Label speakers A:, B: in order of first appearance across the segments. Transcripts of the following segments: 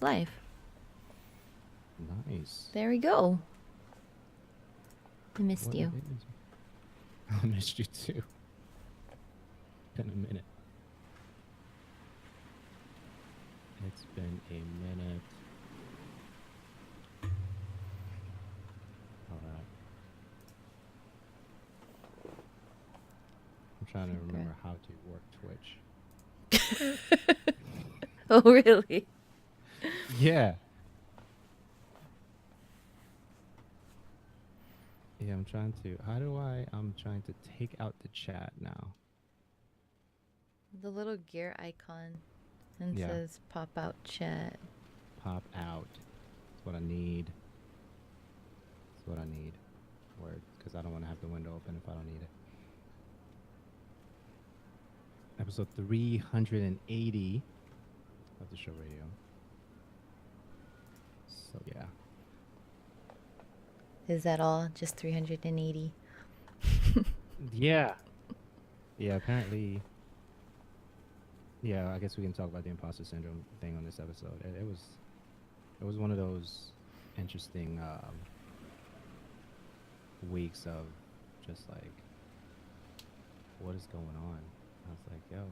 A: live.
B: Nice.
A: There we go. I missed
B: What
A: you.
B: I missed you too. Been a minute. It's been a minute. All right. I'm trying to remember how to work Twitch.
A: Oh, really?
B: Yeah. Yeah, I'm trying to. I'm trying to take out the chat now.
A: The little gear icon and
B: Yeah.
A: says pop out chat.
B: Pop out. That's what I need. That's what I need. Word. Because I don't want to have the window open if I don't need it. Episode 380 of the show radio. So, yeah.
A: Is that all? Just 380?
B: Yeah. Yeah, apparently. Yeah, I guess we can talk about the imposter syndrome thing on this episode. It was one of those interesting weeks of just like, what is going on? I was like, yo,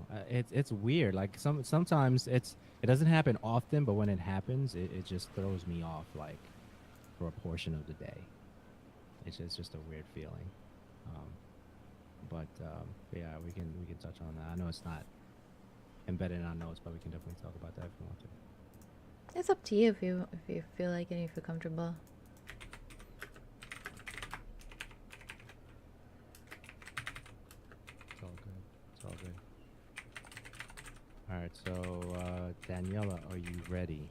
B: it's weird. Like sometimes it doesn't happen often, but when it happens, it just throws me off like for a portion of the day. It's just a weird feeling. But yeah, we can touch on that. I know it's not embedded in our notes, but we can definitely talk about that if we want to.
A: It's up to you if you feel like it and you feel comfortable.
B: It's all good. It's all good. All right, so Daniela, are you ready?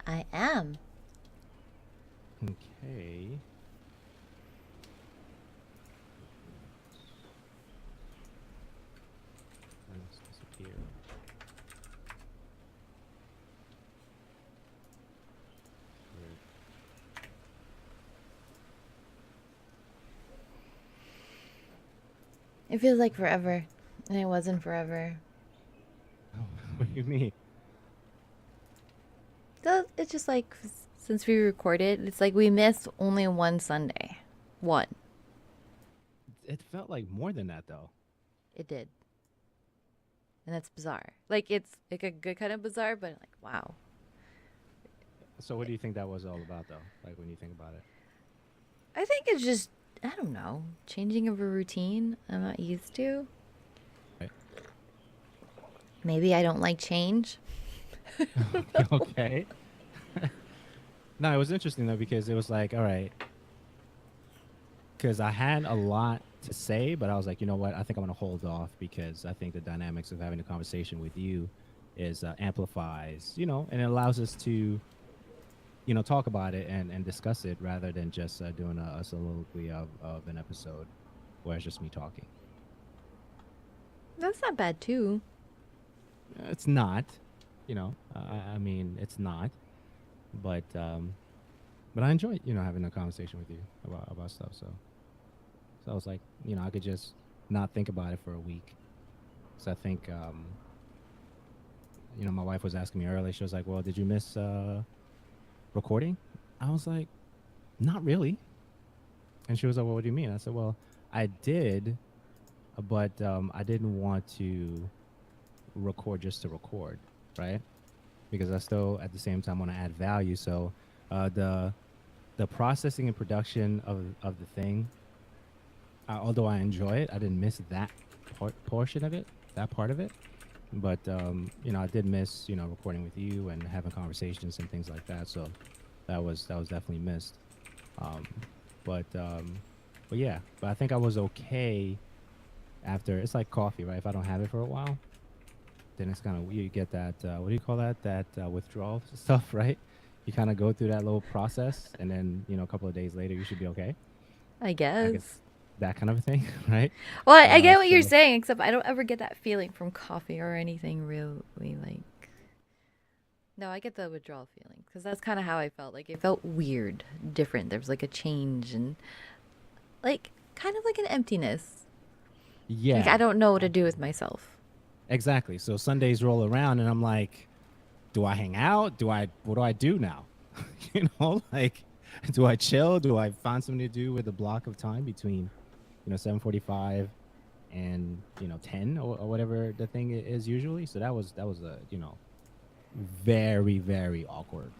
A: I am.
B: Okay. Let's disappear. Weird.
A: It feels like forever, and it wasn't forever.
B: Oh, what do you mean?
A: So it's just like since we recorded, it's like we missed only one Sunday. One.
B: It felt like more than that, though.
A: It did. And that's bizarre. Like it's like a good kind of bizarre, but like wow.
B: So what do you think that was all about, though? Like when you think about it?
A: I think it's just I don't know, changing of a routine I'm not used to.
B: Right.
A: Maybe I don't like change.
B: Okay. No, it was interesting though because it was like, all right, because I had a lot to say, but I was like, you know what? I think I'm gonna hold off because I think the dynamics of having a conversation with you is amplifies, and it allows us to, talk about it and discuss it rather than just doing a soliloquy of an episode where it's just me talking.
A: That's not bad too.
B: It's not, I mean, it's not, but I enjoy, having a conversation with you about stuff. So I was like, I could just not think about it for a week. So I think, my wife was asking me earlier. She was like, "Well, did you miss recording?" I was like, "Not really." And she was like, "Well, what do you mean?" I said, "Well, I did, but I didn't want to record just to record, right? Because I still at the same time want to add value. So the processing and production of the thing, although I enjoy it, I didn't miss that portion of it, that part of it. But I did miss recording with you and having conversations and things like that. So that was definitely missed. But yeah, but I think I was okay after. It's like coffee, right? If I don't have it for a while, then it's kind of, you get that, what do you call that? That withdrawal stuff, right? You kind of go through that little process, and then, a couple of days later, you should be okay.
A: I
B: I
A: guess.
B: guess that kind of a thing, right?
A: Well, I get what
B: so-
A: you're saying, except I don't ever get that feeling from coffee or anything really like. No, I get the withdrawal feeling because that's kind of how I felt. Like it felt weird, different. There was like a change and like kind of like an emptiness.
B: Yeah.
A: Like I don't know what to do with myself.
B: Exactly. So Sundays roll around, and I'm like, do I hang out? What do I do now? Like, do I chill? Do I find something to do with a block of time between, 7:45 and 10 or whatever the thing is usually. So that was a very very awkward,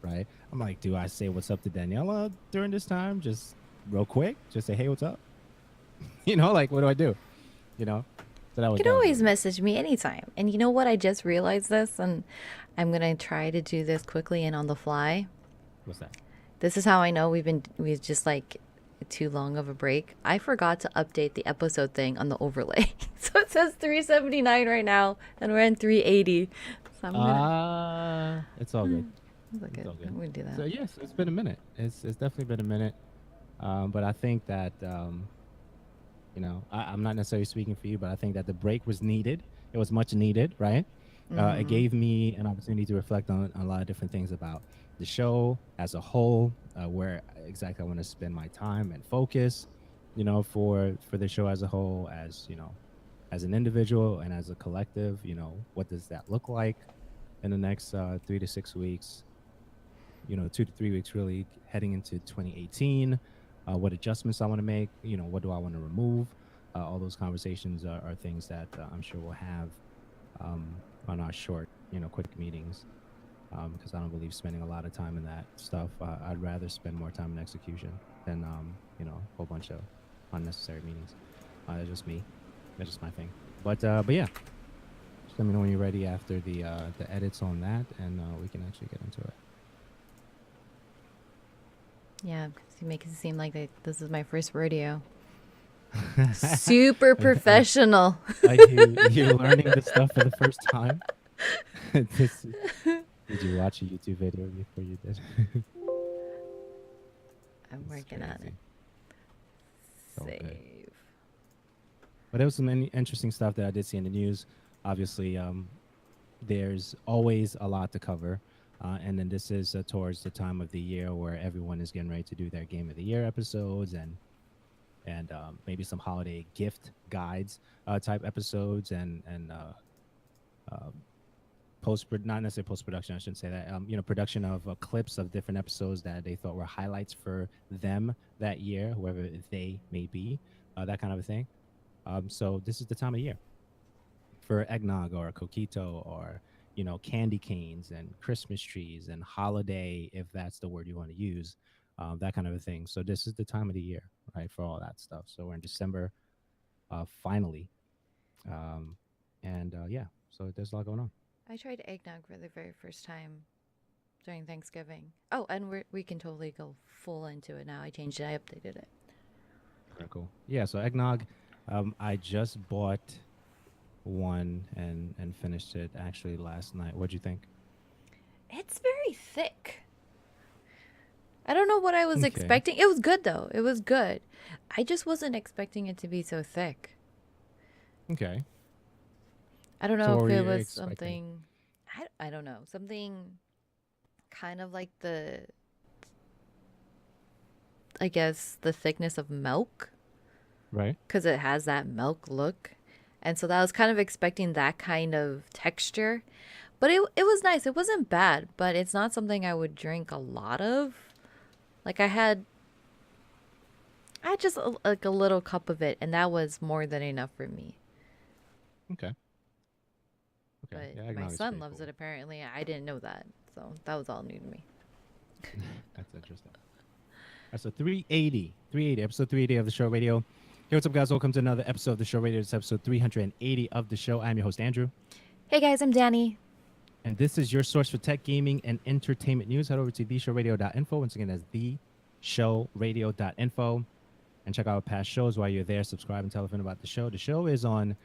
B: right? I'm like, do I say what's up to Daniela during this time? Just real quick, just say, hey, what's up? Like, what do I do? You know, so
A: You can
B: that was
A: always
B: weird.
A: message me anytime. And you know what? I just realized this, and I'm going to try to do this quickly and on the fly.
B: What's that?
A: This is how I know we've just like too long of a break. I forgot to update the episode thing on the overlay. So it says 379 right now, and we're in 380. So I'm going to.
B: It's all good.
A: Look
B: It's
A: at
B: all good.
A: I'm going to do that.
B: So yes, it's been a minute. It's definitely been a minute. But I think that I'm not necessarily speaking for you, but I think that the break was needed. It was much needed, right? It gave me an opportunity to reflect on a lot of different things about the show as a whole, where exactly I want to spend my time and focus, for the show as a whole, as an individual and as a collective. What does that look like in the next 3 to 6 weeks? 2 to 3 weeks really heading into 2018. What adjustments I want to make? What do I want to remove? All those conversations are things that I'm sure we'll have on our short, quick meetings. Because I don't believe spending a lot of time in that stuff. I'd rather spend more time in execution than a whole bunch of unnecessary meetings. That's just me. That's just my thing. But yeah, just let me know when you're ready after the edits on that, and we can actually get into it.
A: Yeah, because you make it seem like this is my first rodeo. Super professional.
B: Like you're learning this stuff for the first time. Did you watch a YouTube video before you did?
A: I'm working on it.
B: So good.
A: Save.
B: But there was some interesting stuff that I did see in the news. Obviously, there's always a lot to cover. And then this is towards the time of the year where everyone is getting ready to do their Game of the Year episodes and maybe some holiday gift guides type episodes and not necessarily post production. I shouldn't say that. Production of clips of different episodes that they thought were highlights for them that year, whoever they may be, that kind of a thing. So this is the time of year for eggnog or coquito or candy canes and Christmas trees and holiday, if that's the word you want to use, that kind of a thing. So this is the time of the year, right, for all that stuff. So we're in December, finally, and yeah, so there's a lot going on.
A: I tried eggnog for the very first time during Thanksgiving. Oh, and we can totally go full into it now. I changed it. I updated it.
B: Very cool. Yeah, so eggnog, I just bought one and finished it actually last night. What'd you think?
A: It's very thick. I don't know what I was
B: Okay.
A: expecting. It was good though. It was good. I just wasn't expecting it to be so thick.
B: Okay.
A: I don't
B: So
A: know
B: what
A: if
B: were
A: it
B: you
A: was
B: expecting?
A: something. I don't know. Something kind of like I guess, the thickness of milk.
B: Right.
A: Because it has that milk look. And so I was kind of expecting that kind of texture. But it was nice. It wasn't bad, but it's not something I would drink a lot of. Like I had just like a little cup of it, and that was more than enough for me.
B: Okay. Okay.
A: But
B: Yeah,
A: my
B: eggnog is
A: son
B: pretty
A: loves
B: cool.
A: it apparently. I didn't know that. So that was all new to me.
B: That's interesting. That's a 380, episode 380 of the show radio. Hey, what's up, guys? Welcome to another episode of the show radio. It's episode 380 of the show. I'm your host, Andrew.
A: Hey guys, I'm Danny.
B: And this is your source for tech, gaming, and entertainment news. Head over to theshowradio.info. Once again, that's theshowradio.info. And check out our past shows. While you're there, subscribe and tell a friend about the show. The show is on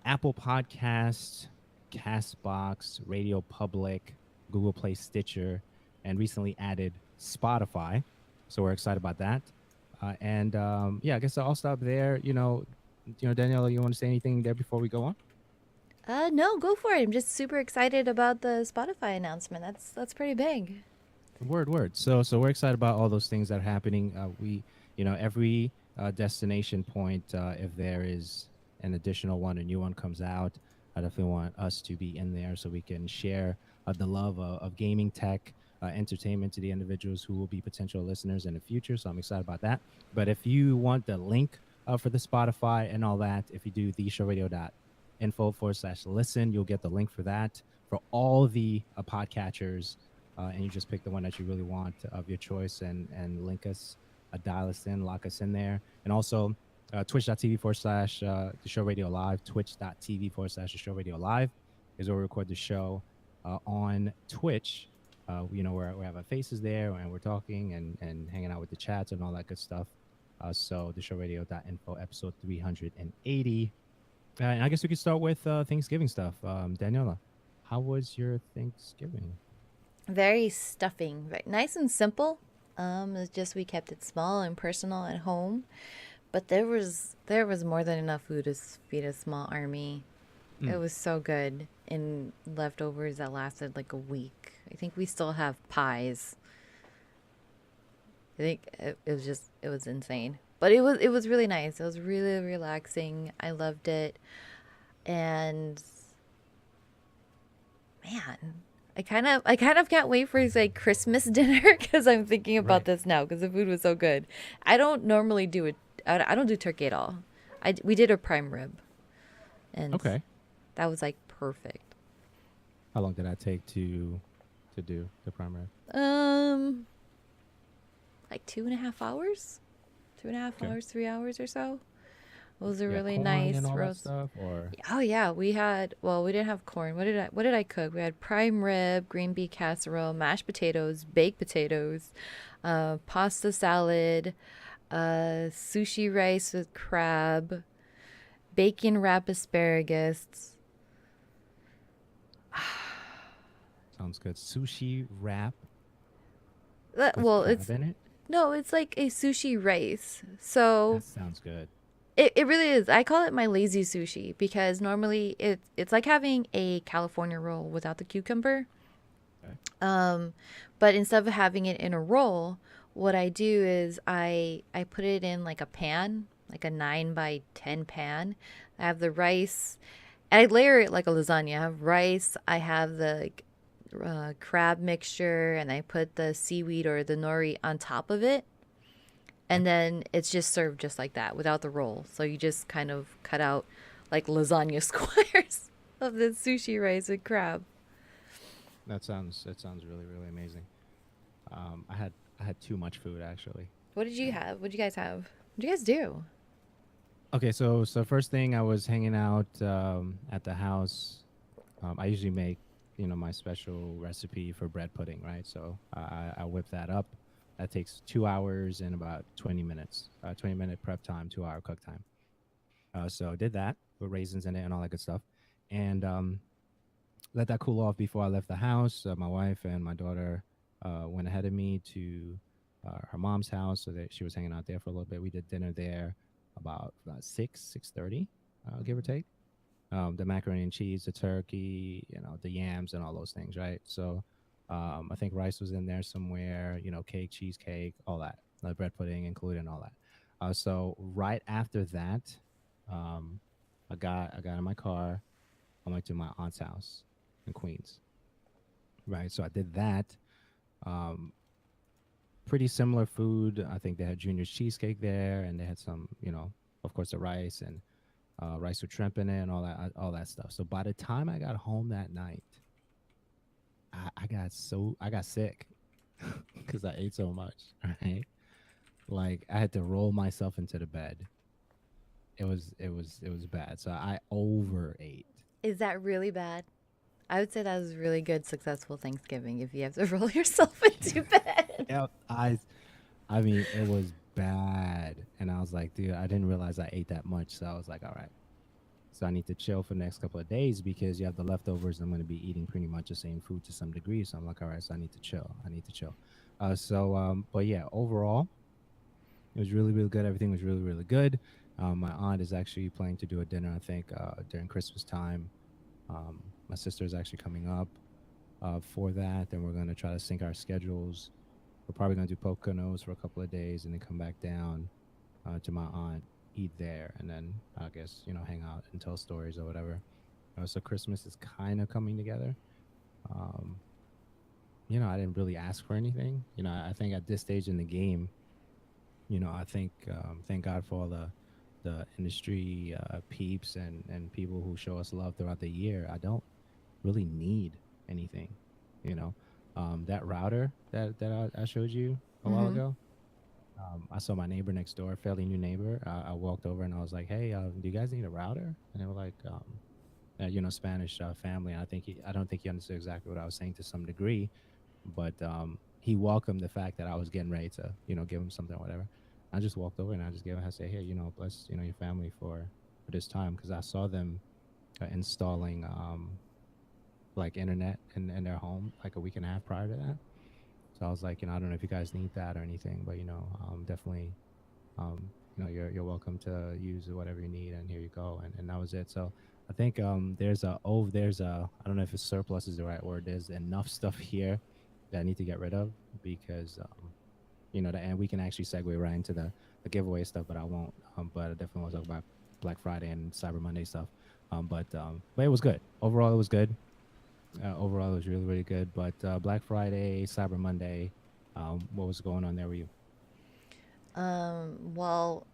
B: Apple Podcasts, Castbox, Radio Public, Google Play, Stitcher, and recently added Spotify. So we're excited about that. Yeah, I guess I'll stop there. Danielle, you want to say anything there before we go on?
A: No, go for it. I'm just super excited about the Spotify announcement. That's pretty big.
B: Word. So we're excited about all those things that are happening. Every destination point, if there is an additional one, a new one comes out, I definitely want us to be in there so we can share the love of gaming tech, entertainment to the individuals who will be potential listeners in the future. So I'm excited about that. But if you want the link for the Spotify and all that, if you do theshowradio.info/listen, you'll get the link for that for all the podcatchers. And you just pick the one that you really want of your choice and link us, dial us in, lock us in there. And also twitch.tv/the show radio live, twitch.tv/the show radio live is where we record the show on Twitch. Where we have our faces there and we're talking and hanging out with the chats and all that good stuff. So the showradio.info episode 380. And I guess we could start with Thanksgiving stuff. Daniela, how was your Thanksgiving?
A: Very stuffing, very nice and simple. It's just we kept it small and personal at home, but there was more than enough food to feed a small army. It was so good, and leftovers that lasted like a week. I think we still have pies. I think it was insane, but it was really nice. It was really relaxing. I loved it, and man, I kind of can't wait for his like Christmas dinner because I'm thinking about
B: Right.
A: this now because the food was so good. I don't normally do it. I don't do turkey at all. We did a prime rib, and
B: Okay.
A: that was like perfect.
B: How long did that take to do the prime rib?
A: Um, like 2.5 hours, two and a half
B: Okay.
A: hours, 3 hours or so. It was a
B: Yeah,
A: really
B: corn and
A: nice
B: all that
A: roast.
B: stuff, or
A: Oh yeah, we had. Well, we didn't have corn. What did I cook? We had prime rib, green bean casserole, mashed potatoes, baked potatoes, pasta salad, sushi rice with crab, bacon wrap asparagus.
B: sounds good. Sushi wrap with
A: Well,
B: crab
A: it's
B: in it.
A: no, it's like a sushi rice. So
B: That sounds good.
A: it really is. I call it my lazy sushi because normally it's like having a California roll without the cucumber.
B: Okay.
A: Um, but instead of having it in a roll, what I do is I put it in like a pan, like a 9 by 10 pan. I have the rice, and I layer it like a lasagna. I have rice. I have the like, crab mixture, and I put the seaweed or the nori on top of it,
B: Okay.
A: and then it's just served just like that without the roll. So you just kind of cut out like lasagna squares of the sushi rice with crab.
B: That sounds really amazing. I had too much food actually.
A: What did you have? What did you guys have? What did you guys do?
B: Okay, so first thing I was hanging out at the house. I usually make my special recipe for bread pudding, right? So I whip that up. That takes 2 hours and about 20 minutes. 20-minute prep time, 2 hour cook time. So I did that with raisins in it and all that good stuff, and let that cool off before I left the house. My wife and my daughter went ahead of me to her mom's house, so that she was hanging out there for a little bit. We did dinner there about 6:30, give or take. The macaroni and cheese, the turkey, the yams and all those things, right? So I think rice was in there somewhere, cake, cheesecake, all that, bread pudding included, and all that. So right after that, um, I got in my car. I went to my aunt's house in Queens, right? So I did that. Um, Pretty similar food. I think they had Junior's cheesecake there, and they had some, of course, the rice and rice with shrimp in it, and all that stuff. So by the time I got home that night, I got sick because I ate so much. Right, like I had to roll myself into the bed. It was bad. So I overate.
A: Is that really bad? I would say that was really good, successful Thanksgiving if you have to roll yourself into bed.
B: Yeah, I mean, it was bad, and I was like, dude, I didn't realize I ate that much. So I was like, all right. So I need to chill for the next couple of days because you have the leftovers. I'm going to be eating pretty much the same food to some degree. So I'm like, all right, so I need to chill. I need to chill. But yeah, overall, it was really good. Everything was really good. My aunt is actually planning to do a dinner, I think, during Christmas time. My sister is actually coming up for that. Then we're going to try to sync our schedules. We're probably going to do Poconos for a couple of days and then come back down to my aunt, eat there, and then I guess hang out and tell stories or whatever. So Christmas is kind of coming together. Um, I didn't really ask for anything. I think at this stage in the game, I think thank God for all the industry peeps and people who show us love throughout the year. I don't really need anything. You know, that router that I showed you a while
A: Mm-hmm.
B: ago. I saw my neighbor next door, fairly new neighbor. I walked over and I was like, "Hey, do you guys need a router?" And they were like, Spanish family. I don't think he understood exactly what I was saying to some degree, but he welcomed the fact that I was getting ready to, give him something or whatever. I just walked over and I just gave him, I say, "Hey, bless, your family for this time," because I saw them installing like internet in their home like a week and a half prior to that. So I was like, I don't know if you guys need that or anything, but definitely, you're welcome to use whatever you need, and here you go, and that was it. So I think there's a I don't know if it's surplus is the right word. There's enough stuff here that I need to get rid of because and we can actually segue right into the giveaway stuff, but I won't. But I definitely want to talk about Black Friday and Cyber Monday stuff. But it was good. Overall, it was good. Overall, it was really, really good. But Black Friday, Cyber Monday, what was going on there with you?
A: Well,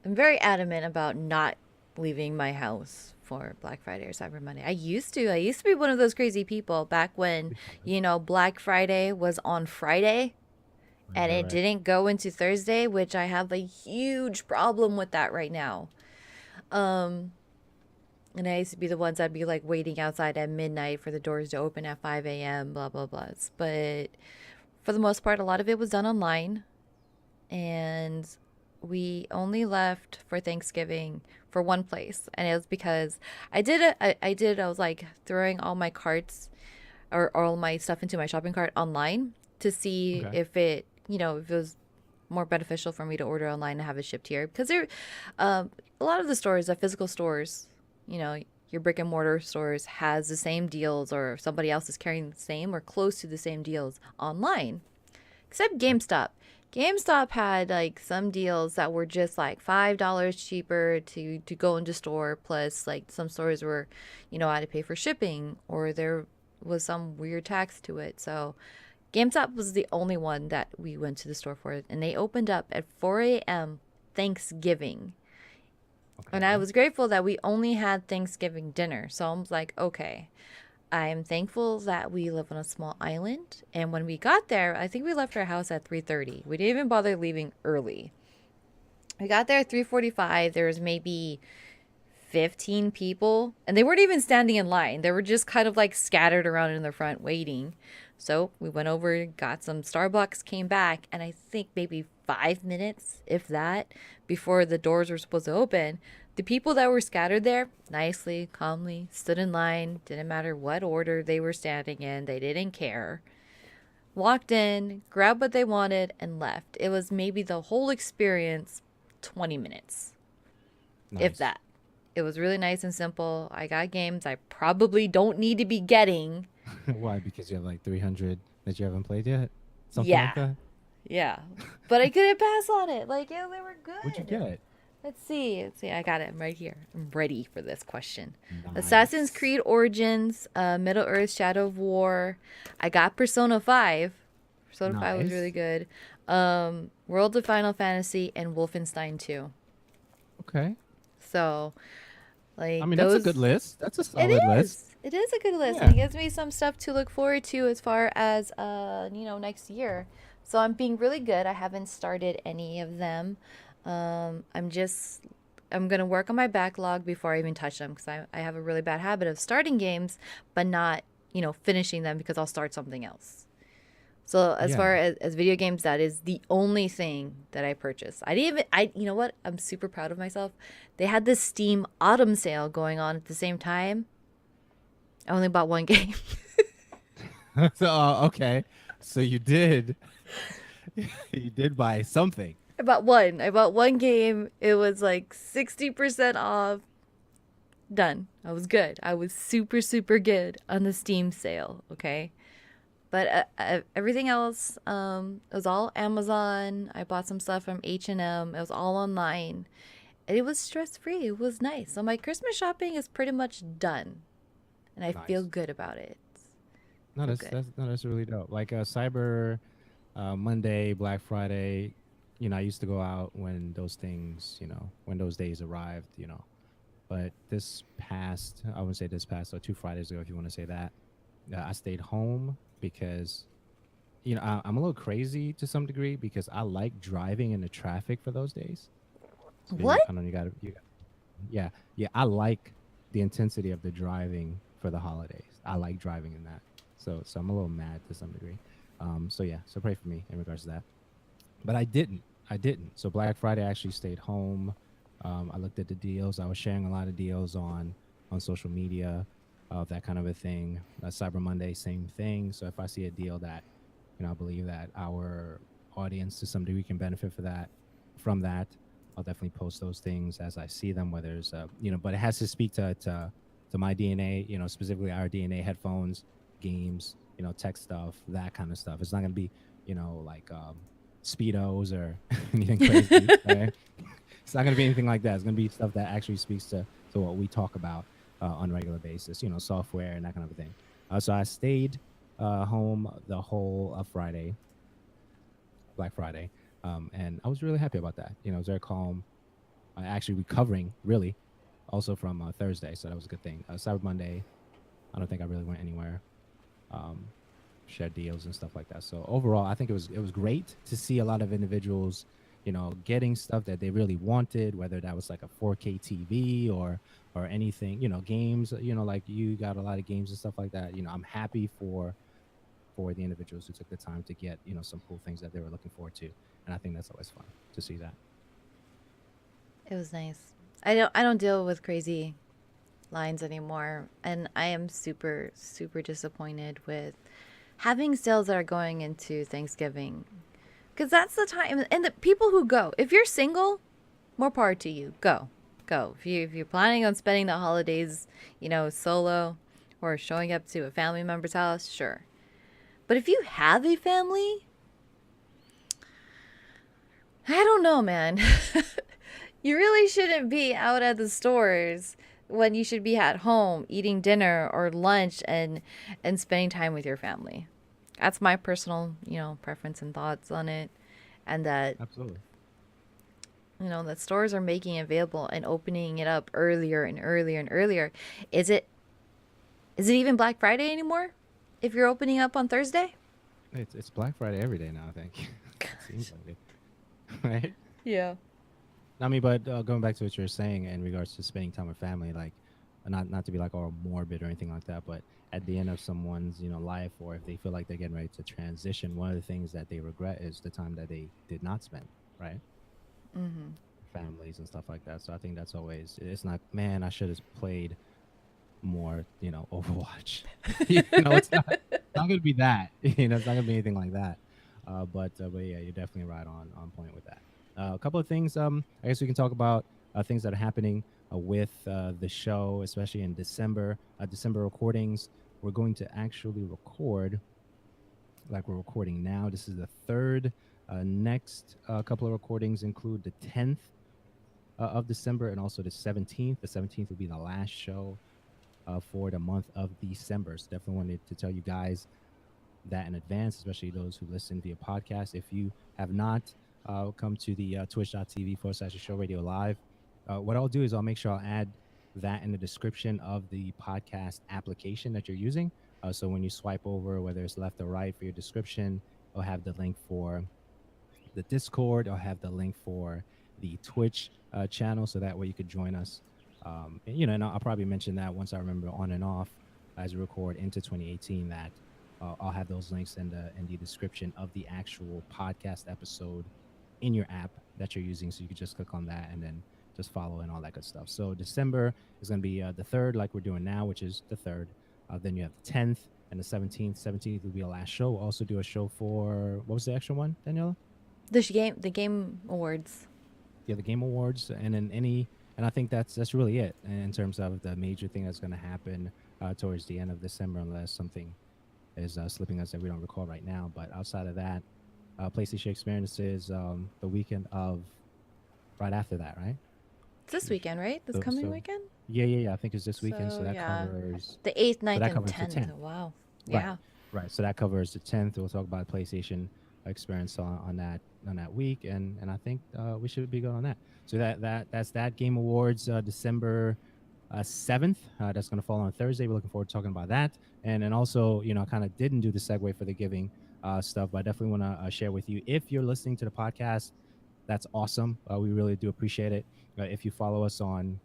A: I'm very adamant about not leaving my house for Black Friday or Cyber Monday. I used to be one of those crazy people back when, Black Friday was on Friday
B: Right,
A: and
B: right,
A: it
B: right.
A: didn't go into Thursday, which I have a huge problem with that right now. Um, and I used to be the ones that'd be like waiting outside at midnight for the doors to open at 5 a.m., blah, blah, blah. But for the most part, a lot of it was done online. And we only left for Thanksgiving for one place. And it was because I was like throwing all my carts or all my stuff into my shopping cart online to see
B: Okay.
A: if it was more beneficial for me to order online and have it shipped here because a lot of the stores, the physical stores, you know, your brick and mortar stores has the same deals or somebody else is carrying the same or close to the same deals online, except
B: Okay.
A: GameStop. GameStop had like some deals that were just like $5 cheaper to go into store. Plus, like some stores were, I had to pay for shipping or there was some weird tax to it. So GameStop was the only one that we went to the store for, and they opened up at 4 a.m. Thanksgiving. And I
B: Okay.
A: was grateful that we only had Thanksgiving dinner. So I was like, okay, I'm thankful that we live on a small island. And when we got there, I think we left our house at 3:30. We didn't even bother leaving early. We got there at 3:45. There was maybe 15 people, and they weren't even standing in line. They were just kind of like scattered around in the front waiting. So we went over, got some Starbucks, came back, and I think maybe 5 minutes, if that, before the doors were supposed to open, the people that were scattered there nicely, calmly stood in line. Didn't matter what order they were standing in, they didn't care. Walked in, grabbed what they wanted, and left. It was maybe the whole experience 20 minutes, if
B: Nice.
A: that. It was really nice and simple. I got games I probably don't need to be getting.
B: Why? Because you have like 300 that you haven't played yet? Something like
A: Yeah,
B: that?
A: yeah. But I couldn't pass on it. Like, yeah, they were
B: What'd you
A: good.
B: get?
A: Let's see. Let's see. I got it. I'm right here. I'm ready for this question. Assassin's
B: Nice.
A: Creed Origins, Middle Earth Shadow of War. I got Persona 5. Persona 5 was really
B: Nice.
A: good. World of Final Fantasy and Wolfenstein 2.
B: Okay.
A: So,
B: I
A: like,
B: mean, that's a good
A: those.
B: list. That's a
A: It
B: solid list.
A: is. It is a good list, and
B: Yeah.
A: it gives me some stuff to look forward to as far as next year. So I'm being really good. I haven't started any of them. I'm gonna work on my backlog before I even touch them because I have a really bad habit of starting games but not finishing them because I'll start something else. So as
B: Yeah.
A: far as video games, that is the only thing that I purchased. I didn't even you know what? I'm super proud of myself. They had this Steam autumn sale going on at the same time. I only bought one game.
B: So, okay. So you did, you did buy something.
A: I bought one. I bought one game. It was like 60% off. Done. I was good. I was super, super good on the Steam sale. Okay. But everything else, it was all Amazon. I bought some stuff from H&M. It was all online. And it was stress free. It was nice. So my Christmas shopping is pretty much done. And I feel
B: Nice.
A: good about it.
B: No,
A: Oh, good.
B: that's really dope. Like Cyber Monday, Black Friday. I used to go out when those things, when those days arrived. But this past, I wouldn't say this past, or 2 Fridays ago, if you want to say that, I stayed home because I'm a little crazy to some degree because I like driving in the traffic for those days. So
A: What?
B: I don't know, yeah, yeah. I like the intensity of the driving for the holidays. I like driving in that. So I'm a little mad to some degree. So yeah, so pray for me in regards to that. But I didn't. I didn't. So Black Friday I actually stayed home. I looked at the deals. I was sharing a lot of deals on social media, that kind of a thing. Cyber Monday, same thing. So if I see a deal that I believe that our audience to some degree can benefit from that. I'll definitely post those things as I see them. Whether it's but it has to speak to my DNA. Specifically our DNA, headphones, games, tech stuff, that kind of stuff. It's not gonna be like speedos or anything crazy. Right? It's not gonna be anything like that. It's gonna be stuff that actually speaks to what we talk about on a regular basis. Software and that kind of a thing. So I stayed home the whole of Friday, Black Friday, and I was really happy about that. It was very calm. Actually recovering really, also from Thursday, so that was a good thing. Cyber Monday, I don't think I really went anywhere. Um, Shared deals and stuff like that. So overall, I think it was great to see a lot of individuals, getting stuff that they really wanted, whether that was like a 4K TV or anything, games, like you got a lot of games and stuff like that. I'm happy for the individuals who took the time to get some cool things that they were looking forward to, and I think that's always fun to see that.
A: It was nice. I don't deal with crazy lines anymore, and I am super super disappointed with having sales that are going into Thanksgiving, because that's the time. And the people who go, if you're single, more power to you. Go. If you're planning on spending the holidays, solo, or showing up to a family member's house, sure. But if you have a family, I don't know, man. You really shouldn't be out at the stores when you should be at home eating dinner or lunch and spending time with your family. That's my personal, preference and thoughts on it. And that,
B: Absolutely.
A: that stores are making it available and opening it up earlier and earlier and earlier. Is it even Black Friday anymore? If you're opening up on Thursday?
B: It's Black Friday every day now, I think. It seems like it. Right?
A: Yeah.
B: I mean, but going back to what you were saying in regards to spending time with family, like not to be like all morbid or anything like that, but at the end of someone's life, or if they feel like they're getting ready to transition, one of the things that they regret is the time that they did not spend, right?
A: Mm-hmm.
B: Families and stuff like that. So I think that's always, it's not, man, I should have played more, Overwatch. It's not gonna be that. It's not gonna be anything like that. But yeah, you're definitely right on point with that. A couple of things. I guess we can talk about things that are happening with the show, especially in December. December recordings. We're going to actually record like we're recording now. This is the third. Next couple of recordings include the 10th of December and also the 17th. The 17th will be the last show for the month of December. So definitely wanted to tell you guys that in advance, especially those who listen via podcast. If you have not come to the twitch.tv/show radio live, what I'll do is I'll make sure I'll add that in the description of the podcast application that you're using. So when you swipe over, whether it's left or right for your description, I'll have the link for the Discord. I'll have the link for the Twitch channel, so that way you could join us. And I'll probably mention that once I remember on and off as we record into 2018 that I'll have those links in the description of the actual podcast episode in your app that you're using. So you can just click on that and then just follow and all that good stuff. So December is going to be the 3rd, like we're doing now, which is the 3rd. Then you have the 10th and the 17th. 17th will be a last show. We'll also do a show for, what was the extra one, Daniela?
A: The game awards.
B: Yeah, the Game Awards, and then and I think that's really it in terms of the major thing that's going to happen towards the end of December, unless something is slipping us that we don't recall right now. But outside of that, PlayStation Experiences the weekend of right after that, right?
A: It's this weekend, right? This coming weekend?
B: Yeah. I think it's this weekend. So that
A: yeah,
B: covers
A: the 8th,
B: so
A: 9th,
B: that
A: and
B: covers the
A: 10th.
B: 10th.
A: Wow.
B: Right.
A: Yeah.
B: Right. So that covers the 10th. We'll talk about PlayStation experience on that week, and I think we should be good on that. So that's that Game Awards December 7th. That's going to fall on Thursday. We're looking forward to talking about that, and also I kind of didn't do the segue for the giving stuff, but I definitely want to share with you if you're listening to the podcast. That's awesome. We really do appreciate it. If you follow us on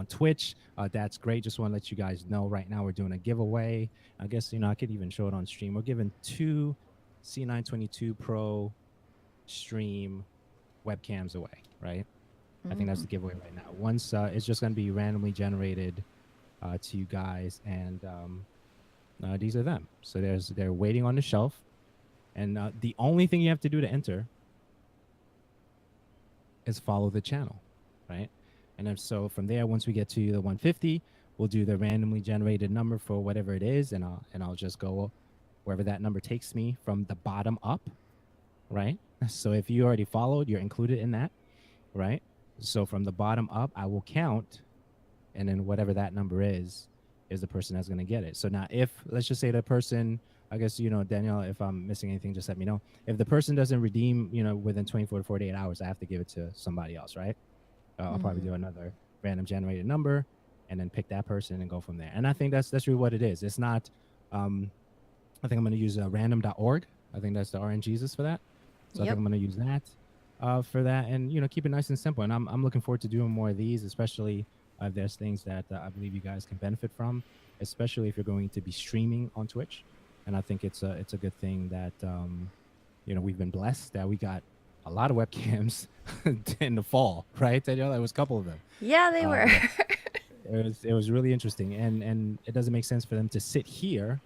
B: Twitch. That's great. Just want to let you guys know right now we're doing a giveaway. I guess I could even show it on stream. We're giving 2 C922 Pro stream webcams away, right? I think that's the giveaway right now. Once it's just going to be randomly generated to you guys, and these are them. So they're waiting on the shelf, and the only thing you have to do to enter is follow the channel, right? And then so from there, once we get to the 150, we'll do the randomly generated number for whatever it is, and I'll just go wherever that number takes me from the bottom up, right? So if you already followed, you're included in that, right? So from the bottom up, I will count, and then whatever that number is the person that's going to get it. So now if, let's just say the person, I guess, Danielle, if I'm missing anything, just let me know. If the person doesn't redeem, within 24 to 48 hours, I have to give it to somebody else, right? I'll probably do another random generated number and then pick that person and go from there. And I think that's really what it is. It's not, I think I'm going to use random.org. I think that's the RNGesus for that. So I think I'm going to use that for that, and, keep it nice and simple. And I'm looking forward to doing more of these, especially if there's things that I believe you guys can benefit from, especially if you're going to be streaming on Twitch. And I think it's a good thing that, we've been blessed that we got a lot of webcams in the fall, right? There was a couple of them.
A: Yeah, they were.
B: It was really interesting, and it doesn't make sense for them to sit here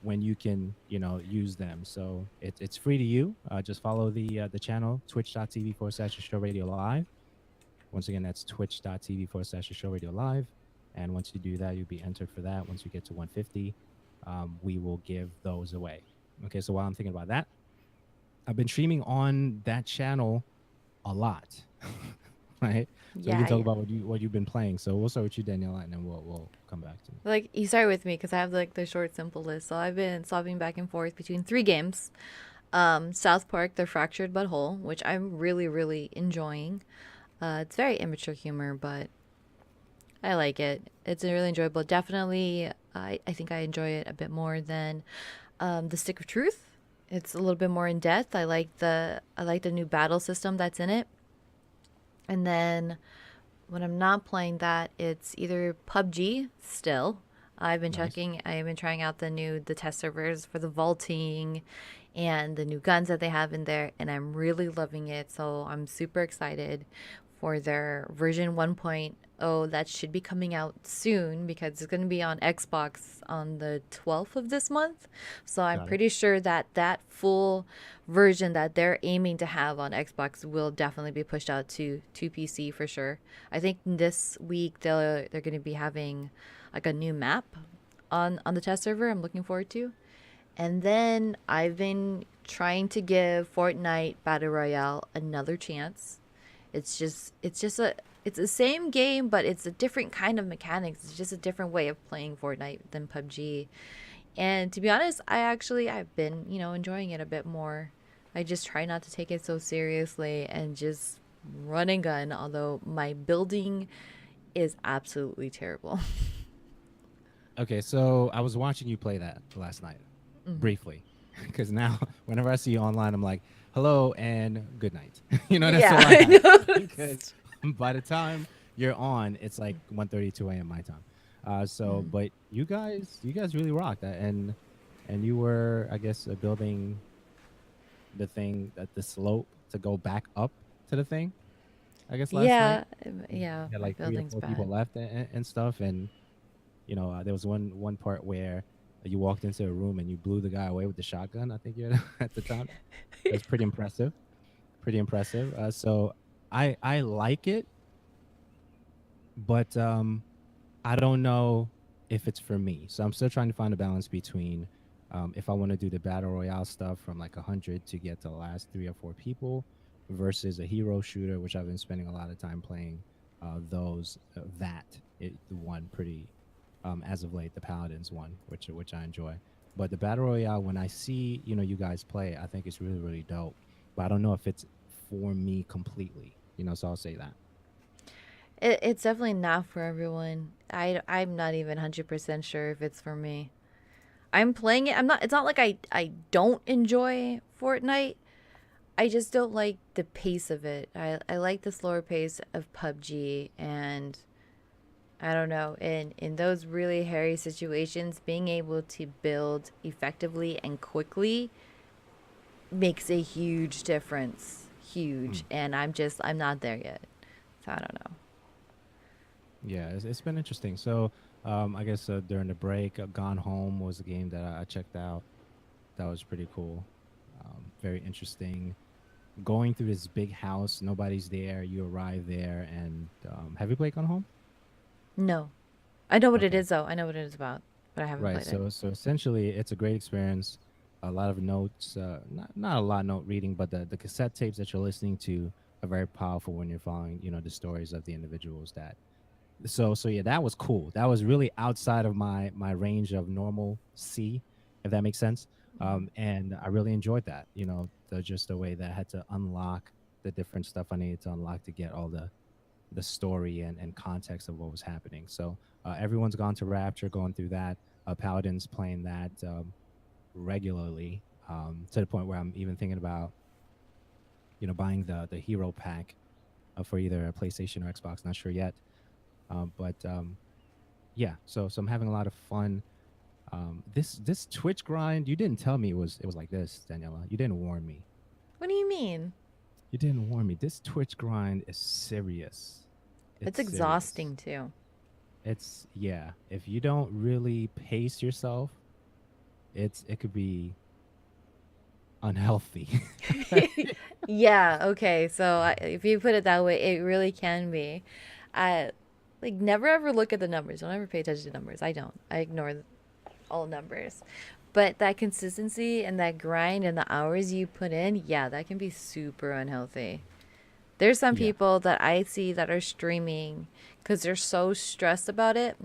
B: when you can use them. So it's free to you. Just follow the channel twitch.tv/show radio live. Once again, that's twitch.tv/show radio live. And once you do that, you'll be entered for that. Once you get to 150, we will give those away. Okay, so while I'm thinking about that, I've been streaming on that channel a lot, right? So we can talk about what you've been playing. So we'll start with you, Daniela, and then we'll come back to me.
A: Like, you start with me because I have the short, simple list. So I've been swapping back and forth between 3 games. South Park: The Fractured But Whole, which I'm really, really enjoying. It's very immature humor, but I like it. It's really enjoyable. Definitely, I think I enjoy it a bit more than The Stick of Truth. It's a little bit more in depth. I like the new battle system that's in it. And then when I'm not playing that, it's either PUBG still. I've been trying out the test servers for the vaulting and the new guns that they have in there, and I'm really loving it. So I'm super excited for their version 1.0 that should be coming out soon, because it's going to be on Xbox on the 12th of this month. So I'm pretty sure that full version that they're aiming to have on Xbox will definitely be pushed out to PC for sure. I think this week they're going to be having like a new map on the test server. I'm looking forward to. And then I've been trying to give Fortnite Battle Royale another chance. It's the same game, but it's a different kind of mechanics. It's just a different way of playing Fortnite than PUBG. And to be honest, I've been, enjoying it a bit more. I just try not to take it so seriously and just run and gun, although my building is absolutely terrible.
B: Okay, so I was watching you play that last night, briefly, because now whenever I see you online, I'm like, hello and good night. That's all I have. Because by the time you're on, it's like 1:32 a.m. my time. But you guys really rocked that, and you were, I guess, building the thing at the slope to go back up to the thing. I guess last night.
A: Yeah.
B: Had like 3 or 4 people left and stuff, and there was one part where you walked into a room and you blew the guy away with the shotgun. I think you had at the time. It was pretty impressive. So I like it, but I don't know if it's for me. So I'm still trying to find a balance between if I want to do the battle royale stuff from like 100 to get to the last 3 or 4 people versus a hero shooter, which I've been spending a lot of time playing. The one pretty as of late, the Paladins one, which I enjoy. But the battle royale, when I see you guys play, I think it's really really dope. But I don't know if it's for me completely. So I'll say that.
A: It's definitely not for everyone. I'm not even 100% sure if it's for me. I'm playing it. I'm not. It's not like I don't enjoy Fortnite. I just don't like the pace of it. I like the slower pace of PUBG, and I don't know. In those really hairy situations, being able to build effectively and quickly makes a huge difference. Huge.
B: Mm.
A: And I'm not there yet. So I don't know.
B: Yeah, it's been interesting. So I guess during the break, Gone Home was a game that I checked out. That was pretty cool. Very interesting. Going through this big house, nobody's there. You arrive there, and have you played Gone Home?
A: No. I know what it
B: Okay,
A: is though. I know what it is about, but I haven't
B: right.
A: played it.
B: So essentially, it's a great experience. A lot of notes, not a lot of note reading, but the cassette tapes that you're listening to are very powerful when you're following the stories of the individuals that. So yeah, that was cool. That was really outside of my range of normal C, if that makes sense. And I really enjoyed that. Just the way that I had to unlock the different stuff I needed to unlock to get all the story and context of what was happening. So everyone's gone to Rapture, going through that. Paladin's playing that regularly, to the point where I'm even thinking about buying the hero pack for either a PlayStation or Xbox. Not sure yet. But yeah, so I'm having a lot of fun. This Twitch grind, you didn't tell me it was like this, Daniela. You didn't warn me.
A: What do you mean?
B: You didn't warn me. This Twitch grind is serious.
A: It's
B: It's serious.
A: exhausting too.
B: It's yeah. If you don't really pace yourself, it could be unhealthy.
A: Yeah, okay. So if you put it that way, it really can be. I like never ever look at the numbers. Don't ever pay attention to numbers. I don't. I ignore all numbers. But that consistency and that grind and the hours you put in, yeah, that can be super unhealthy. There's some
B: Yeah.
A: people that I see that are streaming because they're so stressed about it,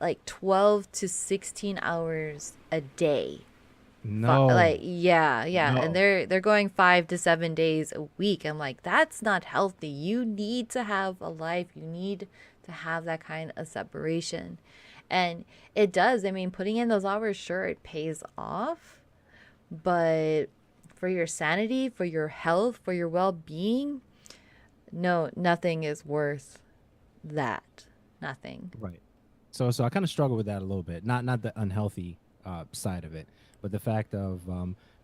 A: like 12 to 16 hours a day.
B: No.
A: Like yeah, and
B: No.
A: they're going 5 to 7 days a week. I'm like, that's not healthy. You need to have a life. You need to have that kind of separation, and it does. I mean, putting in those hours, sure, it pays off, but for your sanity, for your health, for your well-being, no, nothing is worth that. Nothing.
B: Right. So I kind of struggle with that a little bit. Not the unhealthy side of it, but the fact of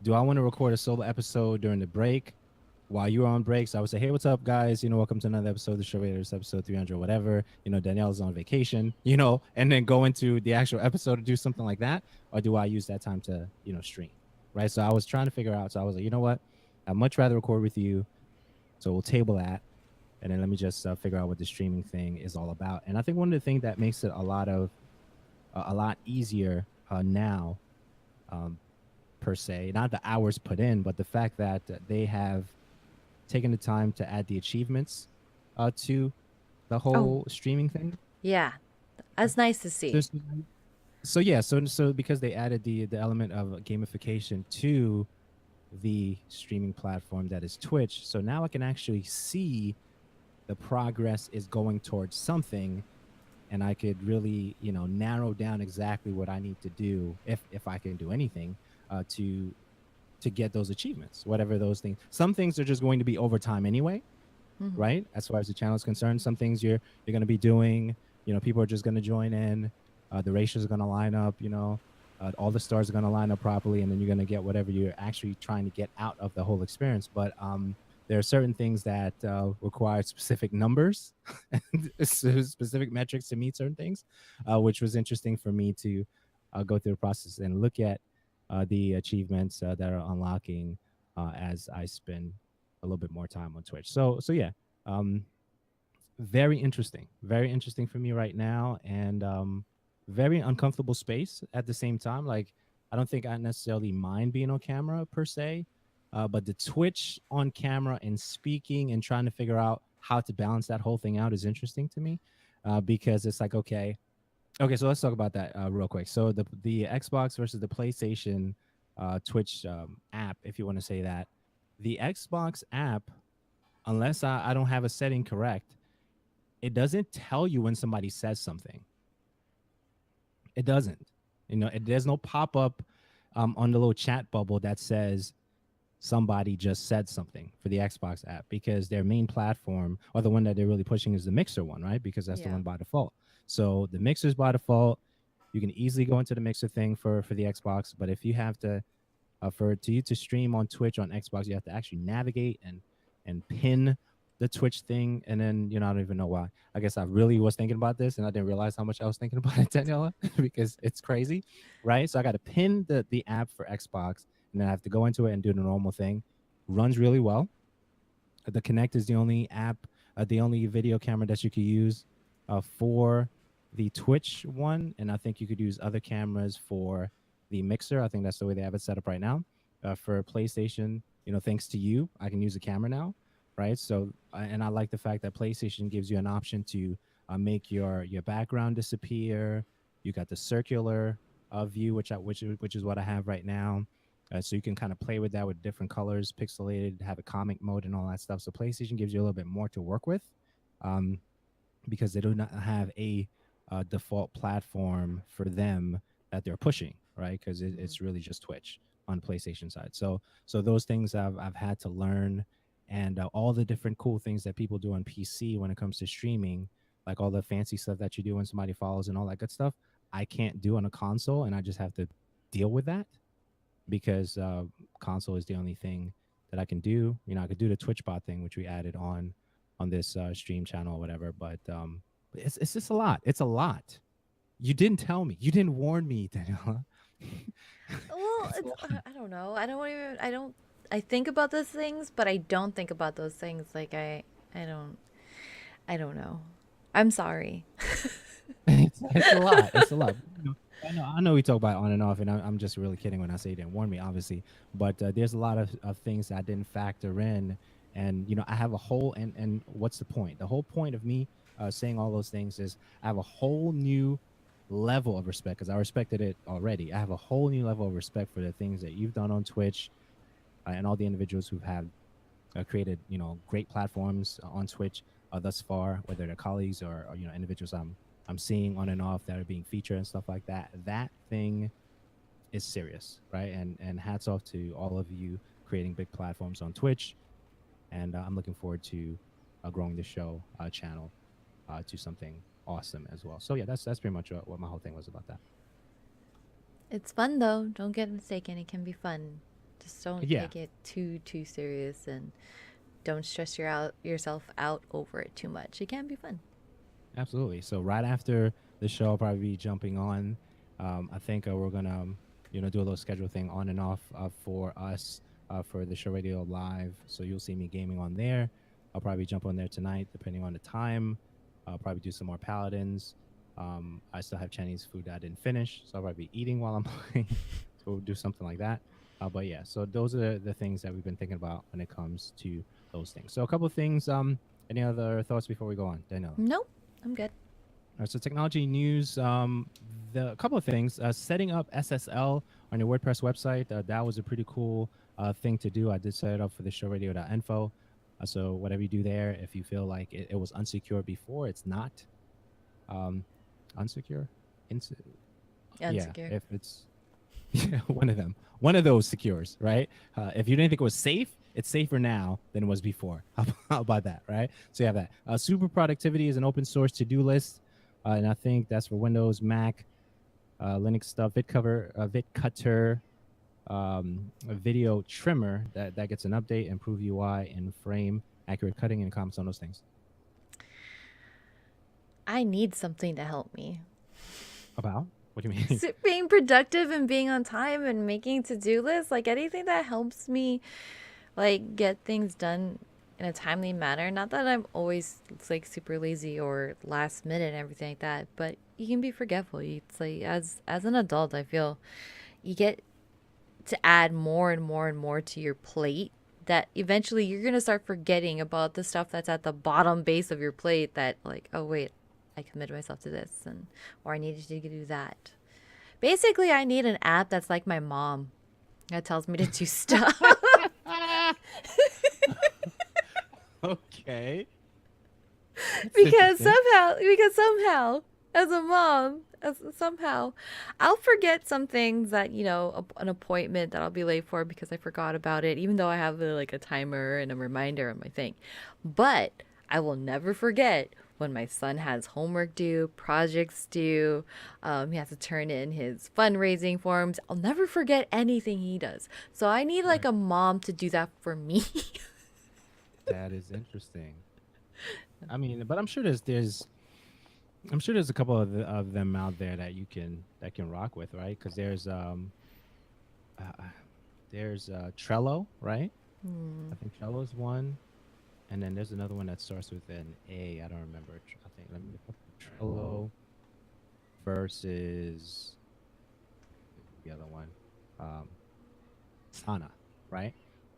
B: do I want to record a solo episode during the break while you're on break? So I would say, hey, what's up, guys? Welcome to another episode of the Show Raiders, episode 300, whatever. Danielle's on vacation, and then go into the actual episode to do something like that, or do I use that time to stream? Right. So I was trying to figure out. So I was like, you know what? I'd much rather record with you. So we'll table that, and then let me just figure out what the streaming thing is all about. And I think one of the things that makes it a lot easier now, um, per se, not the hours put in, but the fact that they have taken the time to add the achievements to the
A: Oh,
B: whole streaming thing.
A: yeah. That's nice to
B: So,
A: see.
B: so yeah, so because they added the element of gamification to the streaming platform that is Twitch, so now I can actually see the progress is going towards something, and I could really narrow down exactly what I need to do, if I can do anything, to get those achievements, whatever those things. Some things are just going to be over time anyway,
A: Mhm.
B: right? As far as the channel is concerned, some things you're going to be doing. People are just going to join in. The ratios are going to line up. All the stars are going to line up properly, and then you're going to get whatever you're actually trying to get out of the whole experience. But there are certain things that require specific numbers and specific metrics to meet certain things, which was interesting for me to go through the process and look at the achievements that are unlocking as I spend a little bit more time on Twitch. So yeah, um, very interesting for me right now, and very uncomfortable space at the same time. Like, I don't think I necessarily mind being on camera per se, but the Twitch on camera and speaking and trying to figure out how to balance that whole thing out is interesting to me, because it's like, okay, Okay, so let's talk about that real quick. So the Xbox versus the PlayStation Twitch app, if you want to say that, the Xbox app, unless I don't have a setting correct, it doesn't tell you when somebody says something. It doesn't. There's no pop up on the little chat bubble that says somebody just said something for the Xbox app, because their main platform, or the one that they're really pushing, is the Mixer one, right? Because that's the
A: Yeah.
B: one by default. So the Mixer's by default. You can easily go into the Mixer thing for the Xbox, but if you have to for to you to stream on Twitch on Xbox, you have to actually navigate and pin the Twitch thing, and then I don't even know why. I guess I really was thinking about this, and I didn't realize how much I was thinking about it, Daniela, because it's crazy, right? So I got to pin the app for Xbox, and then I have to go into it and do the normal thing. Runs really well. The Connect is the only app, the only video camera that you could use for the Twitch one, and I think you could use other cameras for the Mixer. I think that's the way they have it set up right now. For PlayStation, thanks to you, I can use a camera now, right? So, and I like the fact that PlayStation gives you an option to make your background disappear. You got the circular view, which is what I have right now. So you can kind of play with that with different colors, pixelated, have a comic mode, and all that stuff. So PlayStation gives you a little bit more to work with, um, because they do not have a default platform for them that they're pushing, right? Because
A: Hmm.
B: it's really just Twitch on the PlayStation side. So those things I've had to learn, and all the different cool things that people do on PC when it comes to streaming, like all the fancy stuff that you do when somebody follows and all that good stuff, I can't do on a console, and I just have to deal with that, because console is the only thing that I can do. I could do the Twitch bot thing, which we added on this stream channel or whatever. But it's just a lot. It's a lot. You didn't tell me. You didn't warn me, Daniela.
A: Well,
B: It's a
A: it's
B: lot.
A: I don't know. I don't I think about those things, but I don't think about those things like I don't I don't know. I'm sorry.
B: It's a lot. It's a lot. I know we talk about it on and off, and I'm just really kidding when I say you didn't warn me, obviously. But there's a lot of things that I didn't factor in, and I have a whole and what's the point? The whole point of me saying all those things is I have a whole new level of respect, because I respected it already. I have a whole new level of respect for the things that you've done on Twitch, and all the individuals who've had created great platforms on Twitch thus far, whether they're colleagues or individuals I'm seeing on and off that are being featured and stuff like that. That thing is serious, right? And hats off to all of you creating big platforms on Twitch, and I'm looking forward to growing the show channel to something awesome as well. So yeah, that's pretty much what my whole thing was about that.
A: It's fun though. Don't get mistaken. It can be fun. Just don't
B: Yeah,
A: take it too serious and don't stress yourself out over it too much. It can be fun.
B: absolutely. So right after the show, I'll probably be jumping on. I think we're gonna, do a little schedule thing on and off for us for the show radio live. So you'll see me gaming on there. I'll probably jump on there tonight, depending on the time. I'll probably do some more paladins. I still have Chinese food that I didn't finish, so I'll probably be eating while I'm playing. So we'll do something like that. But yeah, so those are the things that we've been thinking about when it comes to those things. So a couple of things. Any other thoughts before we go on, Daniela?
A: Nope. I'm good.
B: All right, so technology news. The a couple of things. Setting up SSL on your WordPress website. That was a pretty cool thing to do. I did set it up for the showradio.info. So whatever you do there, if you feel like it was unsecure before, it's not um, unsecure. Inse- yeah,
A: Unsecure.
B: if it's yeah, one of them, one of those secures, right? If you didn't think it was safe, it's safer now than it was before. How about that, right? So you have that. Super Productivity is an open source to-do list, and I think that's for Windows, Mac, Linux stuff. VidCutter, a video trimmer that gets an update, improve UI and frame, accurate cutting, and comments on those things.
A: I need something to help me.
B: About what do you mean?
A: Being productive and being on time and making to-do lists, like anything that helps me like get things done in a timely manner. Not that I'm always like super lazy or last minute and everything like that, but you can be forgetful. It's like as an adult, I feel you get to add more and more and more to your plate that eventually you're going to start forgetting about the stuff that's at the bottom base of your plate that like, oh wait, I committed myself to this, and or I needed to do that. Basically, I need an app that's like my mom that tells me to do stuff.
B: Okay. That's
A: because
B: interesting.
A: somehow because somehow as a mom as somehow I'll forget some things that an appointment that I'll be late for because I forgot about it, even though I have like a timer and a reminder on my thing. But I will never forget when my son has homework due, projects due. He has to turn in his fundraising forms. I'll never forget anything he does, so I need like
B: Right.
A: a mom to do that for me.
B: That is interesting. I mean, but I'm sure there's a couple of them out there that you can rock with, right? Because uh, there's Trello, right?
A: Hmm.
B: I think Trello's one, and then there's another one that starts with an A. I don't remember. I think let me look up Trello versus the other one, um, Asana, right?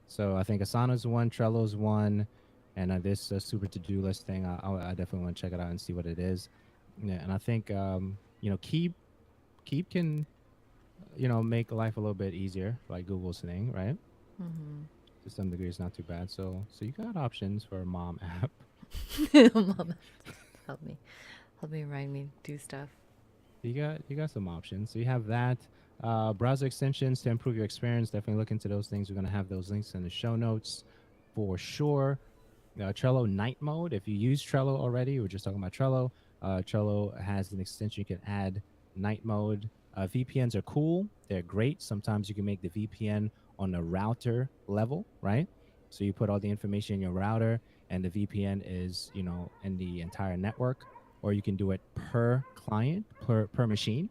B: So I think Asana's one, Trello's one, and this super to do list thing. I definitely want to check it out and see what it is. Yeah, and I think Keep can make life a little bit easier, like Google's thing, right?
A: Hmm.
B: To some degree, it's not too bad. So you got options for a mom app.
A: Mom, help me remind me to do stuff.
B: You got some options. So you have that. Browser extensions to improve your experience. Definitely look into those things. We're gonna have those links in the show notes for sure. Trello night mode. If you use Trello already, we're just talking about Trello. Trello has an extension you can add night mode. VPNs are cool. They're great. Sometimes you can make the VPN on the router level, right? So you put all the information in your router, and the VPN is, in the entire network. Or you can do it per client, per machine,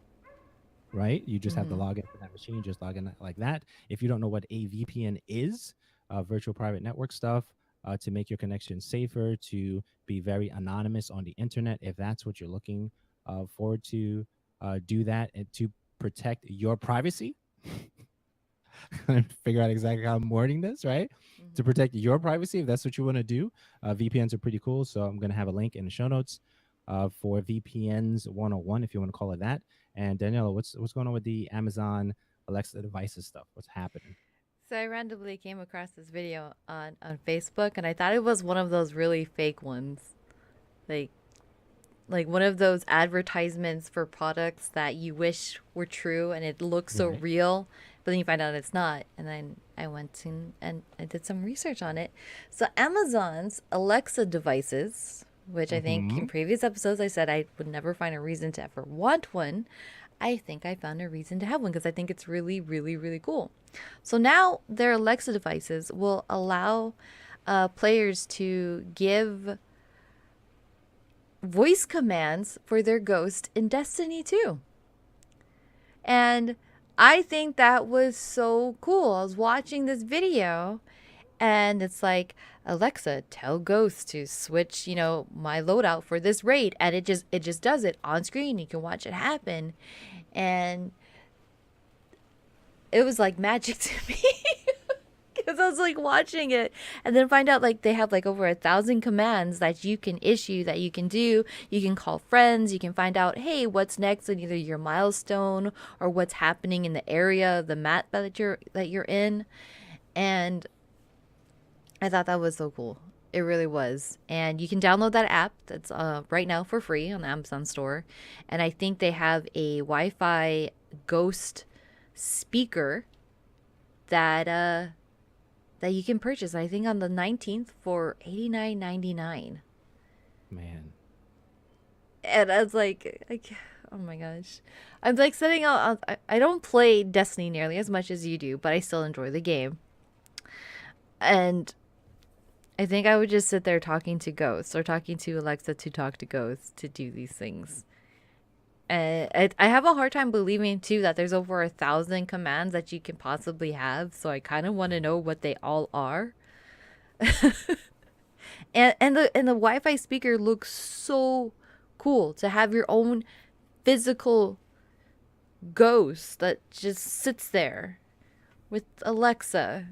B: right? You just have to
A: Hmm.
B: log into that machine, just log in like that. If you don't know what a VPN is, virtual private network stuff, to make your connection safer, to be very anonymous on the internet, if that's what you're looking forward to, do that and to protect your privacy. Figure out exactly how I'm wording this, right? To
A: Hmm.
B: protect your privacy, if that's what you want to do. VPNs are pretty cool. So I'm going to have a link in the show notes for VPNs 101, if you want to call it that. And Daniela, what's going on with the Amazon Alexa devices stuff? What's happening?
A: So I randomly came across this video on Facebook, and I thought it was one of those really fake ones, like like one of those advertisements for products that you wish were true, and it looks so
B: Right.
A: real, but then you find out it's not. And then I went and I did some research on it. So Amazon's Alexa devices, which I think
B: Mm-hmm.
A: in previous episodes I said I would never find a reason to ever want one. I think I found a reason to have one because I think it's really, really, really cool. So now their Alexa devices will allow players to give voice commands for their ghost in Destiny 2. And I think that was so cool. I was watching this video and it's like, Alexa, tell Ghost to switch, my loadout for this raid, and it just does it on screen. You can watch it happen. And it was like magic to me. Because I was like watching it and then find out like they have like over 1,000 commands that you can issue, that you can do. You can call friends. You can find out, hey, what's next on either your milestone or what's happening in the area of the map that you're in. And I thought that was so cool. It really was. And you can download that app that's right now for free on the Amazon store. And I think they have a Wi-Fi ghost speaker that that you can purchase. I think on the 19th for $89.99.
B: Man.
A: And I was like, oh my gosh, I'm like setting out. I don't play Destiny nearly as much as you do, but I still enjoy the game. And I think I would just sit there talking to ghosts or talking to Alexa to talk to ghosts to do these things. And I have a hard time believing too that there's over 1,000 commands that you can possibly have. So I kind of want to know what they all are. And the Wi-Fi speaker looks so cool to have your own physical ghost that just sits there with Alexa.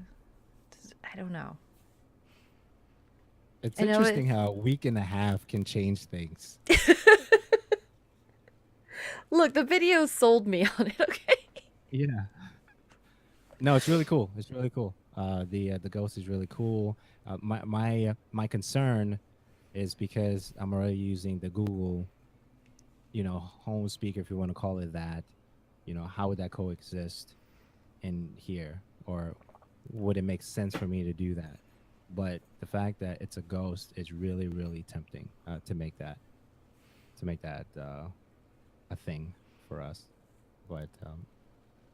A: I don't know.
B: It's
A: I know it.
B: interesting how a week and a half can change things.
A: Look, the video sold me on it. Okay.
B: Yeah. No, it's really cool. It's really cool. The ghost is really cool. My concern is because I'm already using the Google, home speaker, if you want to call it that. How would that coexist in here, or would it make sense for me to do that? But the fact that it's a ghost is really, really tempting to make that a thing for us. But
A: So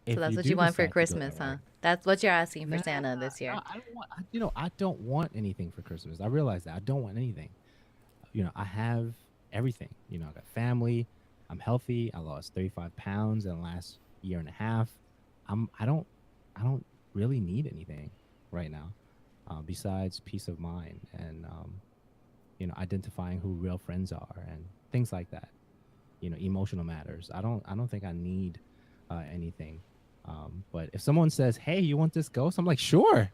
B: if
A: that's
B: you
A: what you
B: do
A: want for
B: decide to go
A: Christmas,
B: that
A: huh?
B: way,
A: That's what you're asking for
B: nah,
A: Santa this year.
B: no, I don't want. I don't want anything for Christmas. I realize that I don't want anything. I have everything. I got family. I'm healthy. I lost 35 pounds in the last year and a half. I don't really need anything right now, besides peace of mind and identifying who real friends are and things like that. Emotional matters. I don't think I need anything. But if someone says, "Hey, you want this ghost?" I'm like, "Sure,"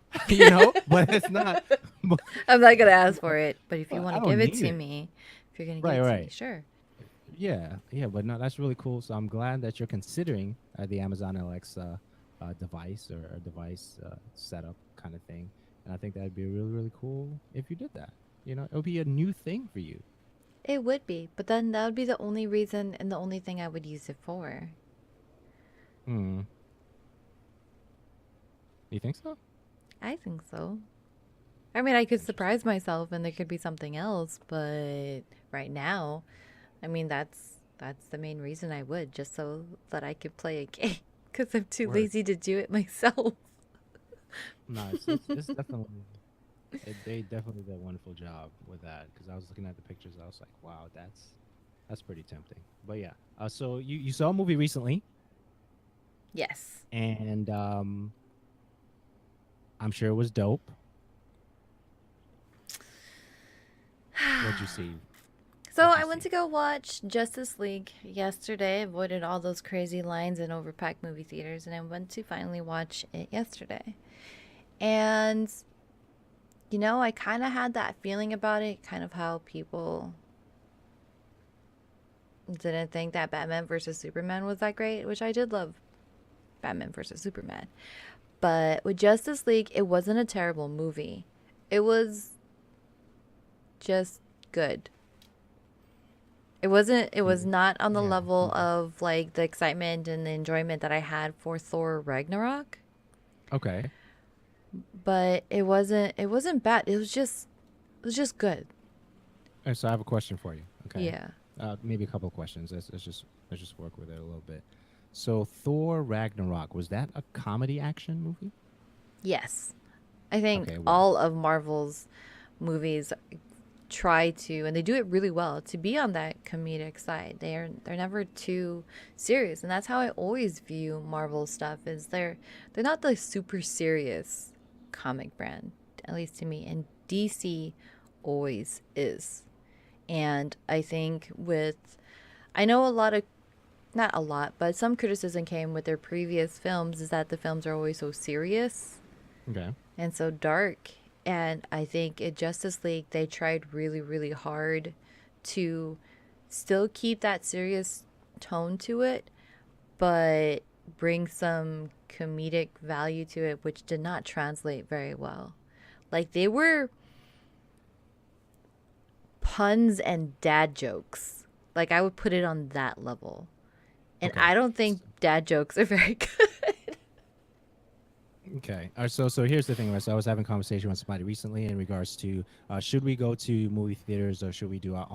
B: but it's not. But,
A: I'm not gonna ask for it, but if you want
B: I
A: to
B: don't
A: give it
B: need
A: to
B: it.
A: me, if you're gonna give
B: Right,
A: it to me,
B: right.
A: sure.
B: Yeah, yeah, but no, that's really cool. So I'm glad that you're considering the Amazon Alexa device or a device setup kind of thing. And I think that'd be really, really cool if you did that. It would be a new thing for you.
A: It would be, but then that would be the only reason and the only thing I would use it for.
B: Hmm. You think so?
A: I think so. I mean, I could
B: Interesting.
A: surprise myself and there could be something else, but right now, I mean, that's the main reason I would, just so that I could play a game because I'm too
B: Word.
A: lazy to do it myself.
B: No, it's definitely they definitely did a wonderful job with that because I was looking at the pictures. I was like, wow, that's pretty tempting. But yeah, so you saw a movie recently,
A: Yes.
B: and I'm sure it was dope. What'd you see?
A: So
B: What'd you
A: I went
B: see?
A: to go watch Justice League yesterday, avoided all those crazy lines in overpacked movie theaters, and I went to finally watch it yesterday. And, I kind of had that feeling about it, kind of how people didn't think that Batman versus Superman was that great, which I did love Batman versus Superman. But with Justice League, it wasn't a terrible movie. It was just good. It was
B: Mm,
A: not on the
B: yeah.
A: level of like the excitement and the enjoyment that I had for Thor Ragnarok,
B: Okay.
A: but it wasn't bad. It was just good.
B: So I have a question for you. Okay.
A: Yeah.
B: Maybe a couple of questions. Let's just work with it a little bit. So Thor Ragnarok, was that a comedy action movie?
A: Yes. I think
B: Okay.
A: all of Marvel's movies try to, and they do it really well, to be on that comedic side. They're never too serious, and that's how I always view Marvel stuff. Is they're not the super serious comic brand, at least to me, and DC always is. And I think I know a lot of, not a lot, but some criticism came with their previous films is that the films are always so serious
B: Okay.
A: and so dark. And I think in Justice League, they tried really, really hard to still keep that serious tone to it, but bring some comedic value to it, which did not translate very well. Like they were puns and dad jokes. Like I would put it on that level. And
B: Okay.
A: I don't think dad jokes are very good.
B: Okay. All right. So here's the thing, right? So I was having a conversation with somebody recently in regards to should we go to movie theaters or should we do our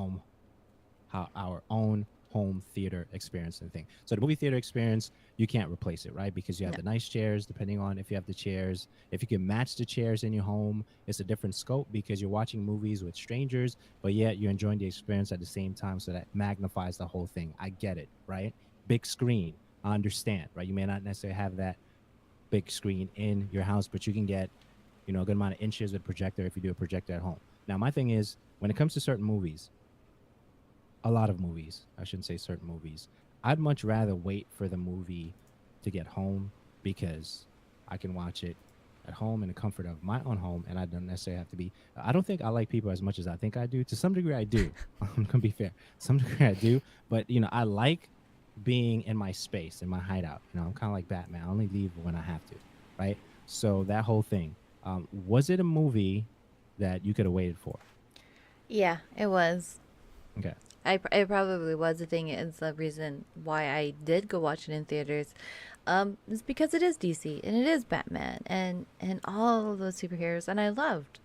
B: own home theater experience and thing. So the movie theater experience, you can't replace it, right? Because you have
A: No.
B: the nice chairs, depending on if you have the chairs. If you can match the chairs in your home, it's a different scope because you're watching movies with strangers, but yet you're enjoying the experience at the same time. So that magnifies the whole thing. I get it, right? Big screen. I understand, right? You may not necessarily have that big screen in your house, but you can get, a good amount of inches with a projector if you do a projector at home. Now, my thing is, when it comes to certain movies, a lot of movies. I shouldn't say certain movies. I'd much rather wait for the movie to get home because I can watch it at home in the comfort of my own home, and I don't necessarily have to be. I don't think I like people as much as I think I do. To some degree, I do. I'm gonna be fair. Some degree, I do. But I like being in my space, in my hideout. You know, I'm kind of like Batman. I only leave when I have to, right? So that whole thing. Was it a movie that you could have waited for?
A: Yeah, it was.
B: Okay.
A: It probably was. The thing is, the reason why I did go watch it in theaters, is because it is DC and it is Batman and all of those superheroes, and I loved.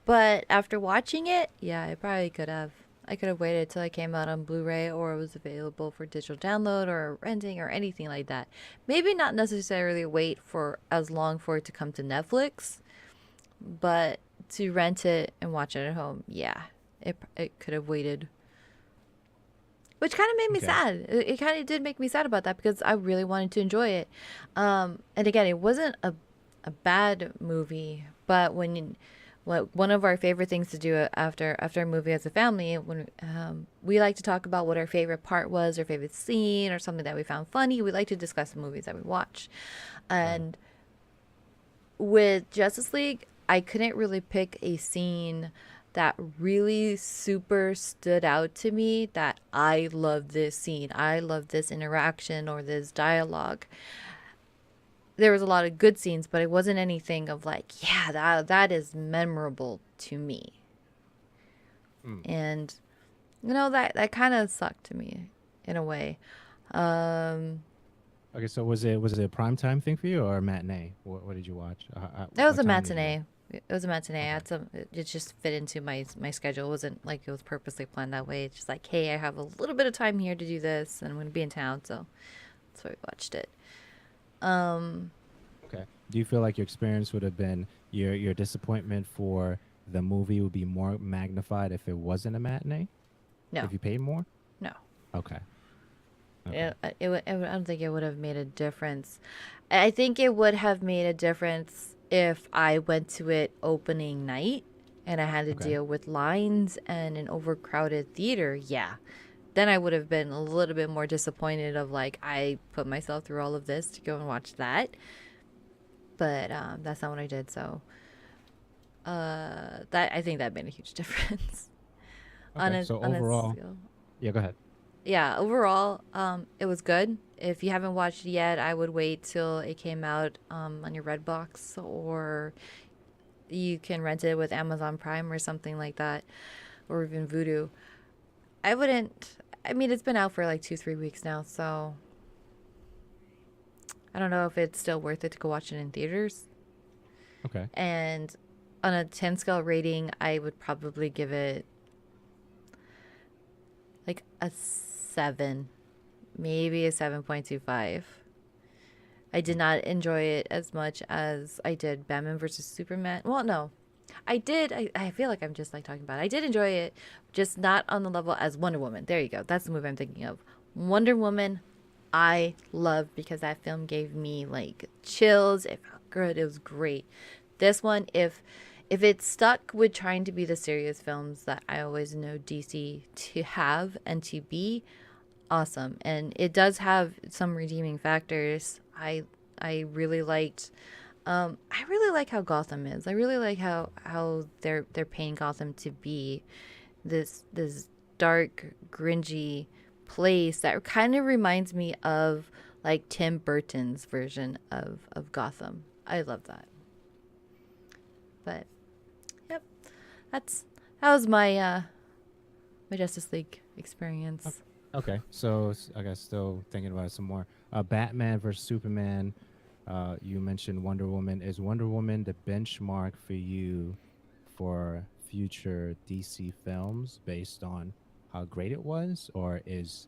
A: But after watching it, yeah, I probably could have. I could have waited till it came out on Blu-ray or it was available for digital download or renting or anything like that. Maybe not necessarily wait for as long for it to come to Netflix, but to rent it and watch it at home, yeah, it could have waited. Which kind of made me
B: Okay.
A: sad. It kind of did make me sad about that because I really wanted to enjoy it. And again, it wasn't a bad movie, but what one of our favorite things to do after a movie as a family, when we like to talk about what our favorite part was, our favorite scene, or something that we found funny. We like to discuss the movies that we watch,
B: Right.
A: and with Justice League, I couldn't really pick a scene that really super stood out to me that I love this scene. I love this interaction or this dialogue. There was a lot of good scenes, but it wasn't anything of like, yeah, that is memorable to me.
B: Mm.
A: And that kind of sucked to me in a way. Um
B: Okay. So was it a prime time thing for you or a matinee? What did you watch?
A: That was
B: What
A: a
B: time did you go?
A: matinee. It was a matinee. I
B: Okay.
A: had some. It just fit into my schedule. It wasn't like it was purposely planned that way. It's just like, hey, I have a little bit of time here to do this, and I'm going to be in town, so that's why we watched it. Um,
B: Okay. Do you feel like your experience would have been your disappointment for the movie would be more magnified if it wasn't a matinee?
A: no,
B: If you paid more?
A: no.
B: Okay. Okay.
A: I don't think it would have made a difference. I think it would have made a difference if I went to it opening night and I had to
B: Okay.
A: deal with lines and an overcrowded theater. Yeah, then I would have been a little bit more disappointed of like I put myself through all of this to go and watch that. But that's not what I did. So that I think that made a huge difference
B: Okay. So
A: on a
B: overall,
A: scale.
B: yeah, go ahead.
A: Yeah, overall, it was good. If you haven't watched it yet, I would wait till it came out on your Redbox, or you can rent it with Amazon Prime or something like that, or even Vudu. I wouldn't. I mean, it's been out for like 2, 3 weeks now, so I don't know if it's still worth it to go watch it in theaters.
B: Okay.
A: And on a 10 scale rating, I would probably give it like a 7, maybe a 7.25. I did
B: Mm.
A: not enjoy it as much as I did Batman versus Superman. Well, no, I did. I feel like I'm just like talking about it. I did enjoy it, just not on the level as Wonder Woman. There you go. That's the movie I'm thinking of. Wonder Woman, I loved because that film gave me like chills. It felt good. It was great. This one, if it's stuck with trying to be the serious films that I always know DC to have and to be, awesome. And it does have some redeeming factors. I really liked I really like how Gotham is. I really like how they're painting Gotham to be this dark, gringy place that kind of reminds me of like Tim Burton's version of Gotham. I love that. But yep, that's that was my Justice League experience.
B: Okay. So I guess still thinking about it some more. Batman versus Superman. You mentioned Wonder Woman. Is Wonder Woman the benchmark for you for future DC films based on how great it was, or is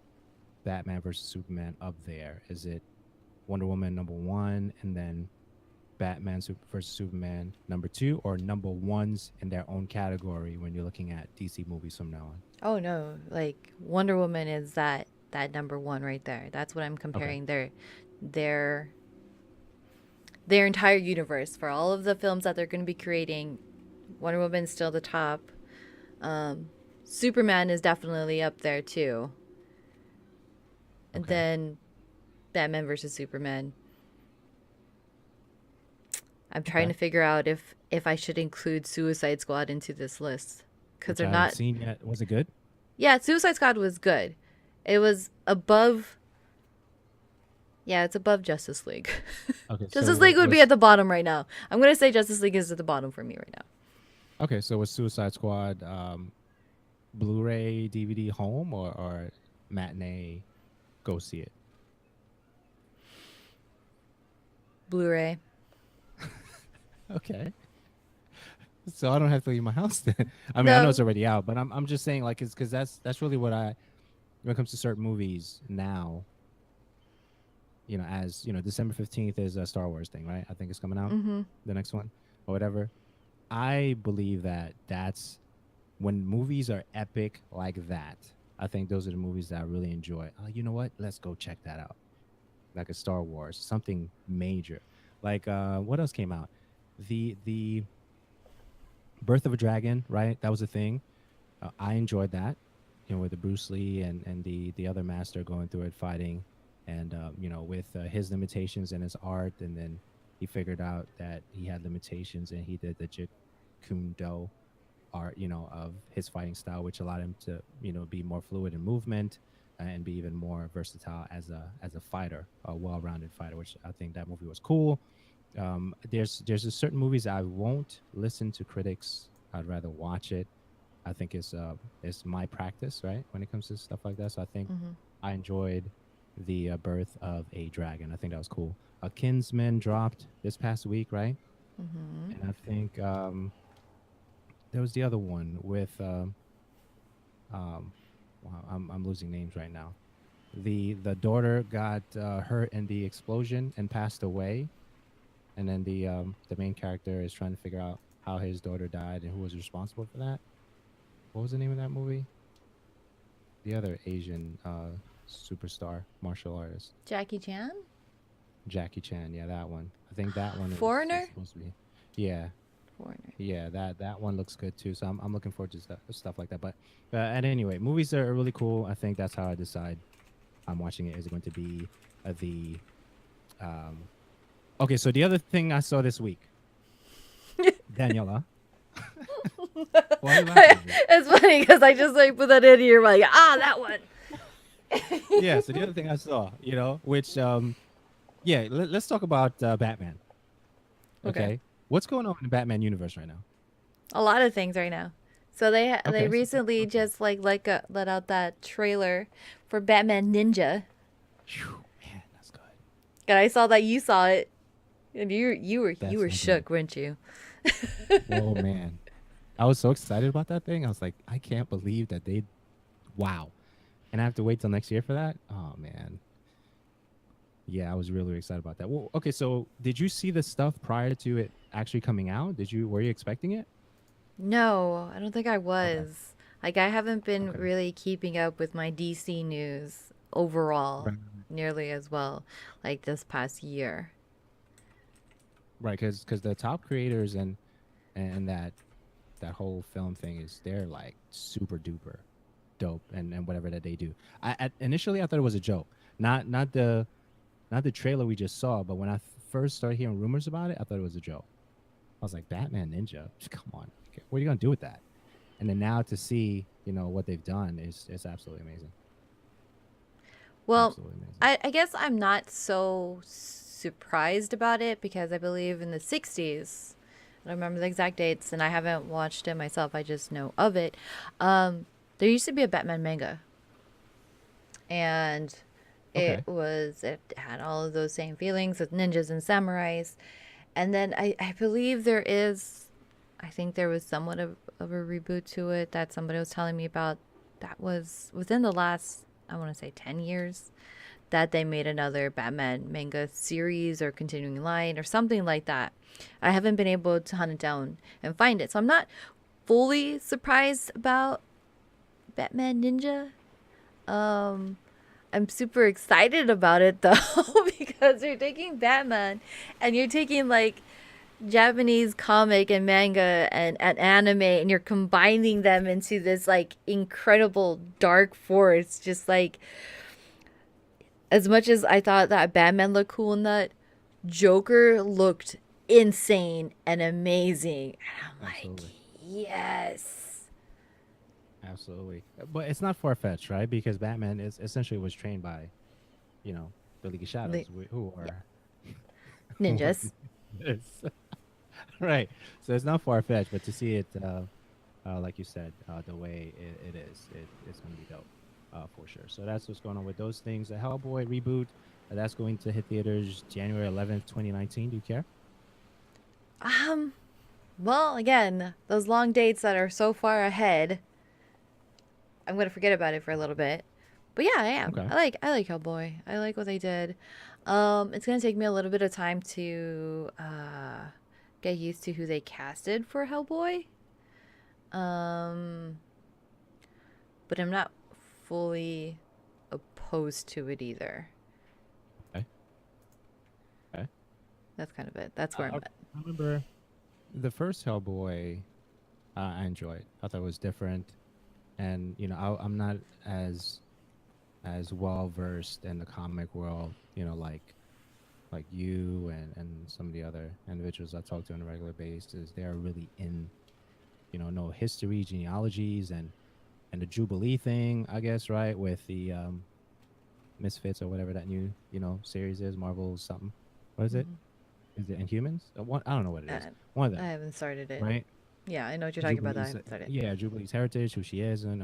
B: Batman versus Superman up there? Is it Wonder Woman number one, and then versus Superman number two, or number ones in their own category when you're looking at DC movies from now on?
A: Oh no, like Wonder Woman is that number one right there. That's what I'm
B: Okay.
A: comparing their their entire universe for all of the films that they're going to be creating. Wonder Woman's still the top. Um, Superman is definitely up there too, and
B: Okay.
A: then Batman versus Superman. I'm trying
B: Okay.
A: to figure out if I should include Suicide Squad into this list because
B: Which
A: they're
B: I haven't
A: not.
B: seen yet. Was it good?
A: Yeah, Suicide Squad was good. It was above. Yeah, it's above Justice League.
B: Okay,
A: Justice
B: so
A: League would be
B: was
A: at the bottom right now. I'm gonna say Justice League is at the bottom for me right now.
B: okay, so was Suicide Squad Blu-ray, DVD home or matinee go see it?
A: Blu-ray.
B: Okay. So I don't have to leave my house then. I mean, I know it's
A: No.
B: already out, but I'm just saying like it's because that's really what I when it comes to certain movies now. As December 15th is a Star Wars thing, right? I think it's coming out,
A: Mm-hmm.
B: the next one or whatever. I believe that's when movies are epic like that. I think those are the movies that I really enjoy. You know what? Let's go check that out. Like a Star Wars, something major. Like what else came out? The Birth of a Dragon, right? That was a thing. I enjoyed that. With the Bruce Lee and the other master going through it fighting, and with his limitations and his art, and then he figured out that he had limitations, and he did the Jeet Kune Do art, of his fighting style, which allowed him to be more fluid in movement and be even more versatile as a fighter, a well-rounded fighter. Which I think that movie was cool. There's a certain movies I won't listen to critics. I'd rather watch it. I think it's my practice, right, when it comes to stuff like that. So I think
A: Mm-hmm.
B: I enjoyed the Birth of a Dragon. I think that was cool. Kinsman dropped this past week, right?
A: Mm-hmm.
B: And I think there was the other one with wow, I'm losing names right now. The daughter got hurt in the explosion and passed away, and then the main character is trying to figure out how his daughter died and who was responsible for that. What was the name of that movie? The other Asian superstar martial artist,
A: Jackie Chan.
B: Jackie Chan. Yeah, that one. I think that one is
A: Foreigner.
B: supposed to be. Yeah,
A: Foreigner.
B: yeah, that one looks good too. So I'm looking forward to stuff like that. But at any rate, movies are really cool. I think that's how I decide I'm watching it. Is it going to be the um, okay? So the other thing I saw this week, Daniela. Why are you laughing at me?
A: It's funny because I just like put that in here, like that one.
B: Yeah. So the other thing I saw, which yeah, let's talk about Batman.
A: Okay.
B: Okay, what's going on in the Batman universe right now?
A: A lot of things right now. So they
B: Okay, so
A: recently just let out that trailer for Batman Ninja,
B: phew, man, that's good.
A: and I saw that you saw it, and you
B: That's
A: were
B: so good.
A: shook, weren't you?
B: Oh man, I was so excited about that thing. I was like, I can't believe that wow, and I have to wait till next year for that. Oh man, yeah, I was really, really excited about that. Well, okay, so did you see the stuff prior to it actually coming out? Were you expecting it?
A: No, I don't think I
B: Okay,
A: was. Like I haven't been
B: okay,
A: really keeping up with my DC news overall
B: right,
A: nearly as well like this past year.
B: right, because the top creators and that whole film thing is they're like super duper dope and whatever that they do. Initially I thought it was a joke, not the trailer we just saw, but when I first started hearing rumors about it, I thought it was a joke. I was like, Batman Ninja, come on, what are you gonna do with that? And then now to see what they've done is absolutely amazing,
A: Well,
B: absolutely amazing.
A: I guess I'm not so surprised about it because I believe in the 60s, I don't remember the exact dates and I haven't watched it myself, I just know of it. There used to be a Batman manga, and
B: Okay,
A: it had all of those same feelings with ninjas and samurais. And then I believe I think there was somewhat of a reboot to it that somebody was telling me about. That was within the last, I want to say, 10 years that they made another Batman manga series or continuing line or something like that. I haven't been able to hunt it down and find it. So I'm not fully surprised about Batman Ninja. Um, I'm super excited about it though because you're taking Batman and you're taking like Japanese comic and manga and anime and you're combining them into this like incredible dark force. Just like as much as I thought that Batman looked cool in that, Joker looked insane and amazing. And I'm like,
B: absolutely,
A: yes.
B: Absolutely. But it's not far fetched, right? Because Batman is essentially was trained by, the League of
A: The,
B: Shadows, who
A: yeah,
B: are who are
A: ninjas.
B: it's, right. So it's not far fetched, but to see it, like you said, the way it is, it's going to be dope, for sure. So that's what's going on with those things. The Hellboy reboot, that's going to hit theaters January 11th, 2019. Do you care?
A: Um, well, again, those long dates that are so far ahead, I'm gonna forget about it for a little bit. But yeah, I am.
B: Okay.
A: I like Hellboy. I like what they did. It's gonna take me a little bit of time to get used to who they casted for Hellboy. Um, but I'm not fully opposed to it either.
B: Okay. Okay.
A: That's kind of it. That's where
B: I
A: I'm at.
B: remember the first Hellboy. I enjoyed. I thought it was different, and I'm not as well versed in the comic world. Like you and some of the other individuals I talk to on a regular basis. They are really in know history, genealogies, and the Jubilee thing. I guess right with the Misfits or whatever that new series is. Marvel something. What is it?
A: Hmm.
B: Is it Inhumans? One, I don't know what it
A: Uh,
B: is. One of
A: I
B: them,
A: haven't started it.
B: right?
A: Yeah, I know what you're talking about. That I
B: Jubilee's,
A: haven't started.
B: yeah, Jubilee's heritage, who she is, and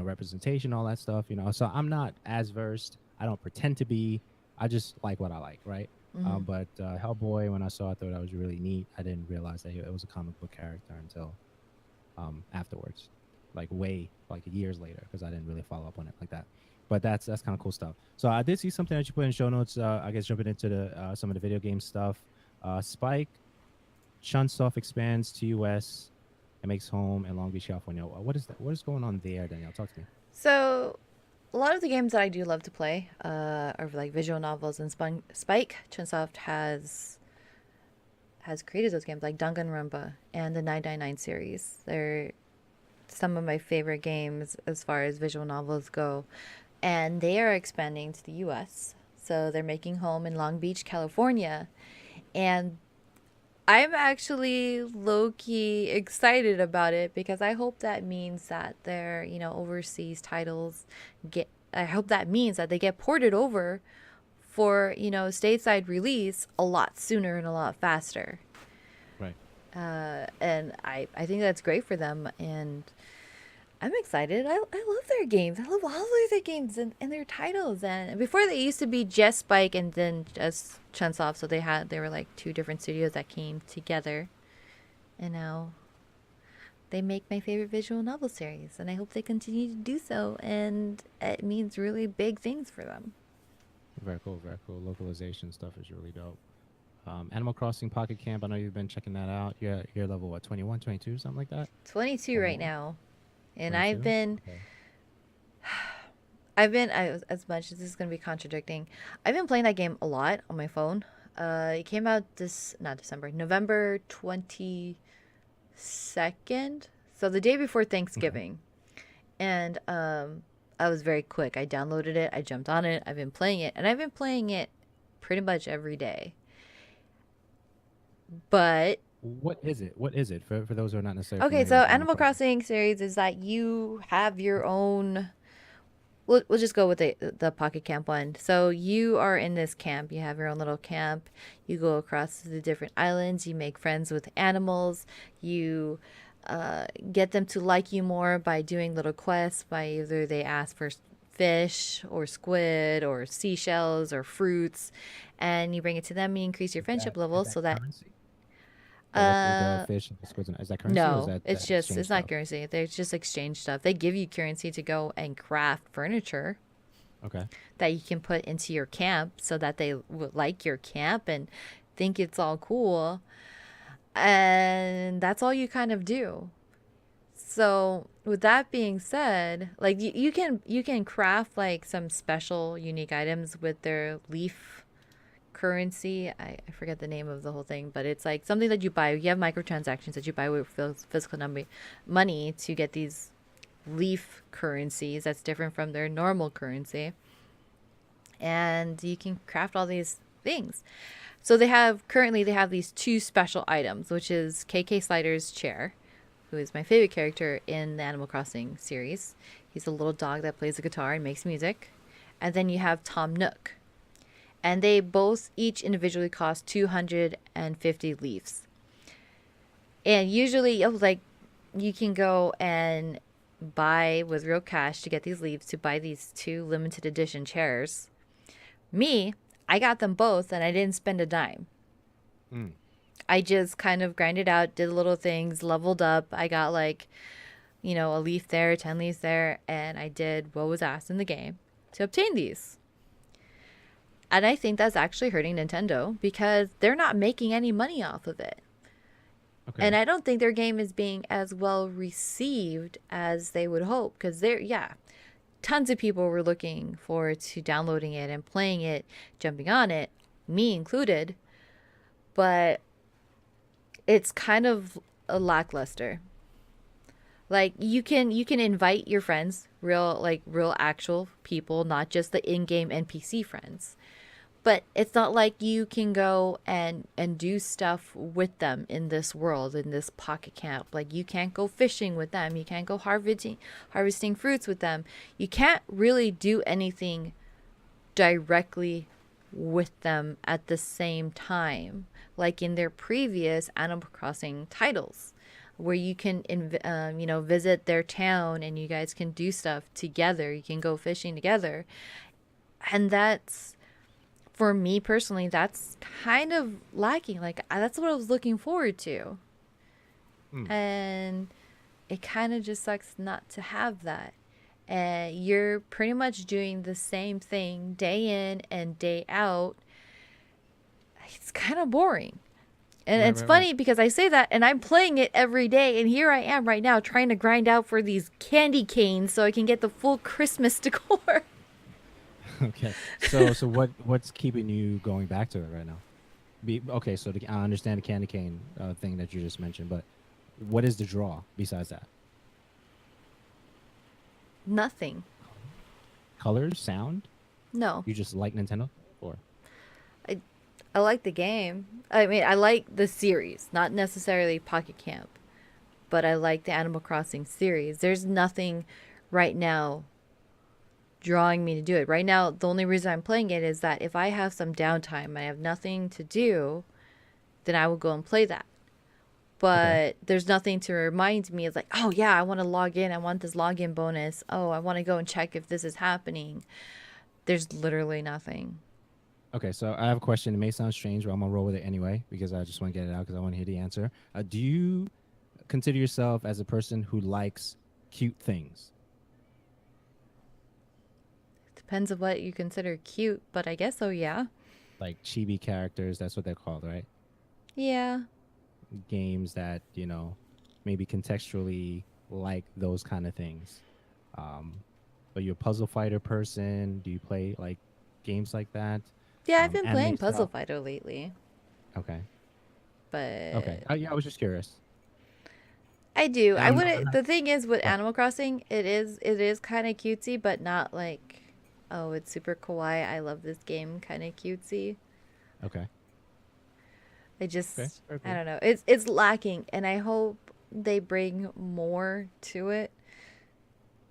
B: representation, all that stuff. So I'm not as versed. I don't pretend to be. I just like what I like, right?
A: Hmm.
B: But Hellboy, when I saw it, thought that was really neat. I didn't realize that it was a comic book character until afterwards, like way like years later, because I didn't really follow up on it like that. But that's kind of cool stuff. So I did see something that you put in show notes. I guess jumping into the some of the video game stuff. Spike Chunsoft expands to US and makes home in Long Beach, California. What is that? What is going on there, Danielle? Talk to me.
A: So, a lot of the games that I do love to play are like visual novels, and Spike Chunsoft has created those games like Danganronpa and the 999 series. They're some of my favorite games as far as visual novels go, and they are expanding to the U.S. So they're making home in Long Beach, California, and I'm actually low key excited about it because I hope that means that their, overseas titles get, I hope that means that they get ported over for, stateside release a lot sooner and a lot faster.
B: Right.
A: And I think that's great for them. And I'm excited. I love their games. I love all of their games and their titles. And before they used to be just Spike and then just Chunsoft, so they were like two different studios that came together. And now they make my favorite visual novel series, and I hope they continue to do so. And it means really big things for them.
B: Very cool. Very cool. Localization stuff is really dope. Animal Crossing Pocket Camp. I know you've been checking that out. You're level what, 21, 22, something like that,
A: 22
B: or
A: right
B: more.
A: now, and
B: 22. Okay.
A: as much as this is going to be contradicting, I've been playing that game a lot on my phone. It came out not December, November 22nd. So the day before
B: Okay.
A: Thanksgiving. And I was very quick. I downloaded it, I jumped on it, I've been playing it, and I've been playing it pretty much every day. But
B: What is it? What is it for those who are not necessarily
A: okay,
B: familiar
A: so
B: with Animal
A: Animal
B: Crossing?
A: Crossing series is that you have your own. We'll just go with the Pocket Camp one. So you are in this camp. You have your own little camp. You go across the different islands. You make friends with animals. You get them to like you more by doing little quests. By either they ask for fish or squid or seashells or fruits, and you bring it to them. You increase your
B: Is
A: friendship
B: that is
A: level
B: that
A: so that
B: currency? The
A: uh
B: fish and the squids, is that currency, or is
A: no,
B: that
A: it's
B: exchange
A: not
B: stuff?
A: currency. There's just exchange stuff. They give you currency to go and craft furniture
B: Okay.
A: that you can put into your camp so that they would like your camp and think it's all cool. And that's all you kind of do. So with that being said, like you can craft like some special unique items with their leaf currency. I forget the name of the whole thing, but it's like something that you buy. You have microtransactions that you buy with physical money to get these leaf currencies that's different from their normal currency, and you can craft all these things. So they have these two special items, which is KK Slider's chair, who is my favorite character in the Animal Crossing series. He's a little dog that plays the guitar and makes music. And then you have Tom Nook. And they both each individually cost 250 leaves. And usually, like, you can go and buy with real cash to get these leaves to buy these 2 limited edition chairs. Me, I got them both and I didn't spend a dime.
B: Mm.
A: I just kind of grinded out, did little things, leveled up. I got like, a leaf there, 10 leaves there, and I did what was asked in the game to obtain these. And I think that's actually hurting Nintendo because they're not making any money off of it.
B: Okay.
A: And I don't think their game is being as well received as they would hope because tons of people were looking forward to downloading it and playing it, jumping on it, me included. But it's kind of a lackluster. Like you can invite your friends, real actual people, not just the in-game NPC friends. But it's not like you can go and do stuff with them in this world, in this pocket camp. Like you can't go fishing with them. You can't go harvesting fruits with them. You can't really do anything directly with them at the same time, like in their previous Animal Crossing titles, where you can visit their town and you guys can do stuff together. You can go fishing together, and that's, for me personally, that's kind of lacking. Like that's what I was looking forward to, and it kind of just sucks not to have that. And you're pretty much doing the same thing day in and day out. It's kind of boring. And it's funny because I say that and I'm playing it every day. And here I am right now trying to grind out for these candy canes so I can get the full Christmas decor.
B: Okay. So what's keeping you going back to it right now? Okay, so I understand the candy cane thing that you just mentioned, but what is the draw besides that?
A: Nothing.
B: Colors, sound?
A: No.
B: You just like Nintendo? Or
A: I like the game. I mean, I like the series, not necessarily Pocket Camp, but I like the Animal Crossing series. There's nothing right now drawing me to do it. Right now, the only reason I'm playing it is that if I have some downtime and I have nothing to do, then I will go and play that. But there's nothing to remind me. It's like, oh yeah, I want to log in. I want this login bonus. Oh, I want to go and check if this is happening. There's literally nothing.
B: Okay, so I have a question. It may sound strange, but I'm gonna roll with it anyway because I just want to get it out because I want to hear the answer. Do you consider yourself as a person who likes cute things?
A: Depends on what you consider cute, but I guess so, yeah.
B: Like chibi characters, that's what they're called, right?
A: Yeah.
B: Games that, maybe contextually like those kind of things. But you're a puzzle fighter person. Do you play like games like that?
A: Yeah, I've been playing
B: stuff?
A: Puzzle Fighter lately.
B: Okay.
A: But
B: Okay. Yeah, I was just curious.
A: I do. I wouldn't. The thing is with Animal Crossing, it is kind of cutesy, but not like, oh, it's super kawaii. I love this game, kind of cutesy.
B: Okay.
A: I just,
B: Okay.
A: I don't know. It's lacking, and I hope they bring more to it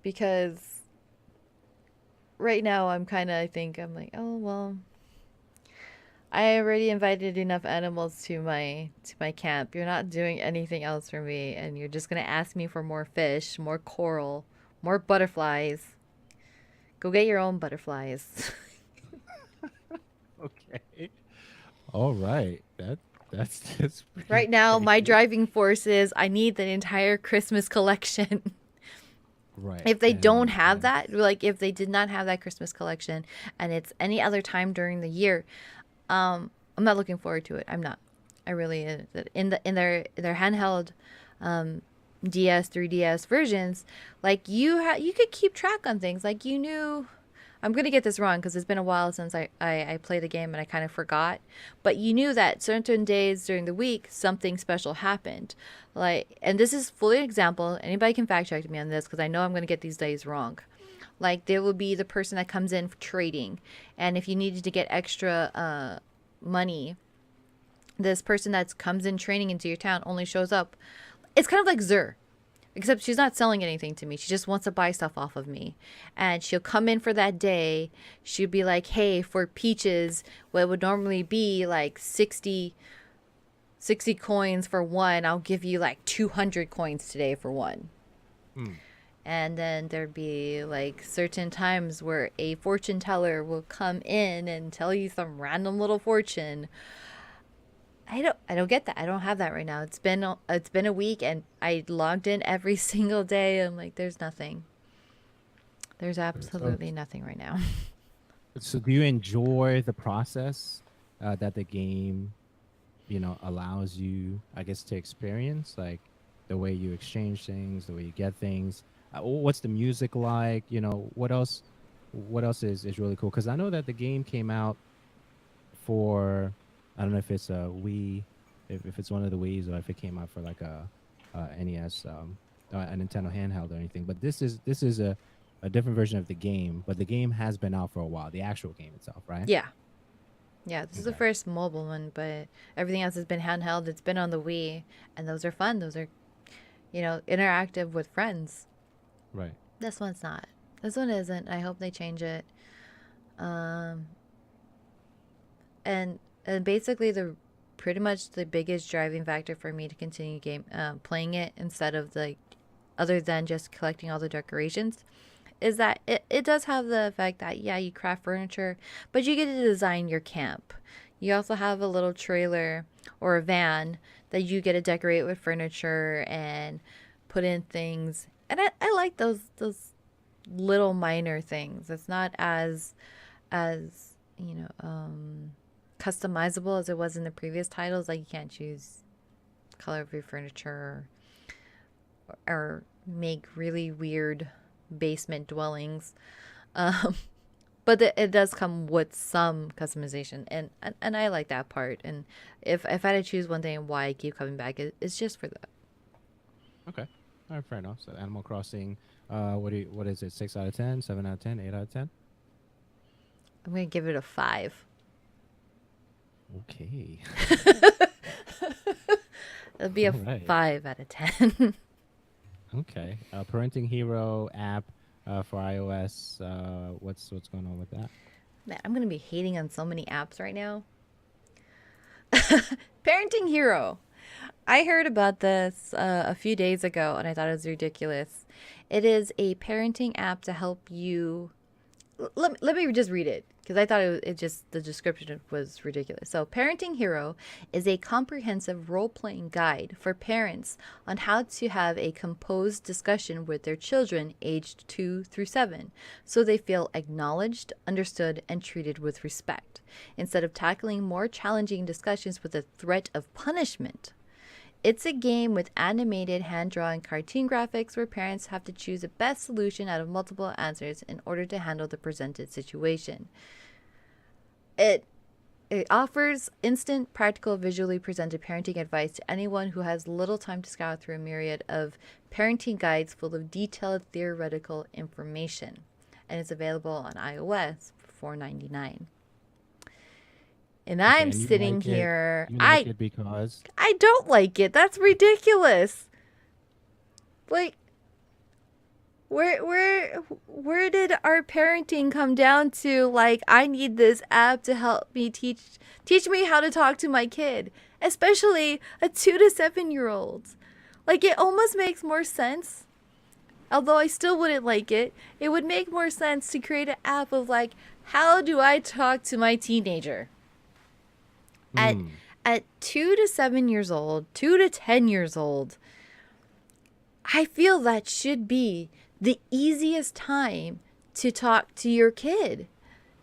A: because right now I'm like, oh well, I already invited enough animals to my camp. You're not doing anything else for me, and you're just gonna ask me for more fish, more coral, more butterflies. Go get your own butterflies.
B: Okay. All right. That's
A: Right now, my driving force is I need the entire Christmas collection.
B: Right.
A: If they don't have that, like if they did not have that Christmas collection and it's any other time during the year, I'm not looking forward to it. I'm not. I really in their handheld DS, 3DS versions, like you could keep track on things. Like you knew, I'm going to get this wrong because it's been a while since I played the game and I kind of forgot. But you knew that certain days during the week, something special happened. Like, and this is fully an example. Anybody can fact check me on this because I know I'm going to get these days wrong. Like there will be the person that comes in for trading. And if you needed to get extra money, this person that comes in training into your town only shows up. It's kind of like Zur. Except she's not selling anything to me. She just wants to buy stuff off of me. And she'll come in for that day. She'll be like, hey, for peaches, what would normally be like 60 coins for one, I'll give you like 200 coins today for one.
B: Hmm.
A: And then there'd be like certain times where a fortune teller will come in and tell you some random little fortune. I don't get that. I don't have that right now. It's been a week and I logged in every single day. I'm like, there's nothing. There's
B: So,
A: absolutely nothing right now.
B: so do you enjoy the process that the game, allows you, I guess, to experience, like the way you exchange things, the way you get things? What's the music like? What else? What else is really cool? Because I know that the game came out for, I don't know if it's a Wii, if it's one of the Wii's, or if it came out for like a NES, a Nintendo handheld or anything. But this is a different version of the game. But the game has been out for a while. The actual game itself, right?
A: Yeah. Yeah, this is the
B: Okay.
A: first mobile one, but everything else has been handheld. It's been on the Wii, and those are fun. Those are, interactive with friends.
B: Right.
A: This one's not. This one isn't. I hope they change it. Um, and basically the pretty much the biggest driving factor for me to continue playing it instead of like other than just collecting all the decorations is that it does have the effect that yeah, you craft furniture, but you get to design your camp. You also have a little trailer or a van that you get to decorate with furniture and put in things. And I like those little minor things. It's not as customizable as it was in the previous titles. Like you can't choose color of your furniture or make really weird basement dwellings. Um, but it does come with some customization, and I like that part. And if I had to choose one thing and why I keep coming back, it's just for that.
B: Okay. All right. Fair enough. So Animal Crossing. What is it? 6 out of 10, 7 out of 10, 8 out of 10?
A: I'm gonna give it a 5.
B: Okay.
A: It'll be a
B: All right.
A: 5 out of 10.
B: Okay. Parenting Hero app for iOS. What's going on with that?
A: Man, I'm gonna be hating on so many apps right now. Parenting Hero. I heard about this a few days ago and I thought it was ridiculous. It is a parenting app to help you. Let me just read it because I thought it just the description was ridiculous. So, Parenting Hero is a comprehensive role playing guide for parents on how to have a composed discussion with their children aged 2 through 7 so they feel acknowledged, understood, and treated with respect instead of tackling more challenging discussions with the threat of punishment. It's a game with animated, hand-drawn cartoon graphics where parents have to choose the best solution out of multiple answers in order to handle the presented situation. It offers instant, practical, visually presented parenting advice to anyone who has little time to scour through a myriad of parenting guides full of detailed theoretical information. And it's available on iOS for $4.99. And
B: Okay.
A: I'm
B: And you
A: sitting
B: like it?
A: here.
B: You like
A: I
B: it because?
A: I don't like it. That's ridiculous. Like where did our parenting come down to like I need this app to help me teach me how to talk to my kid, especially a 2 to 7-year-old. Like it almost makes more sense. Although I still wouldn't like it, it would make more sense to create an app of like how do I talk to my teenager? At
B: Hmm.
A: at 2 to 7 years old, 2 to 10 years old, I feel that should be the easiest time to talk to your kid,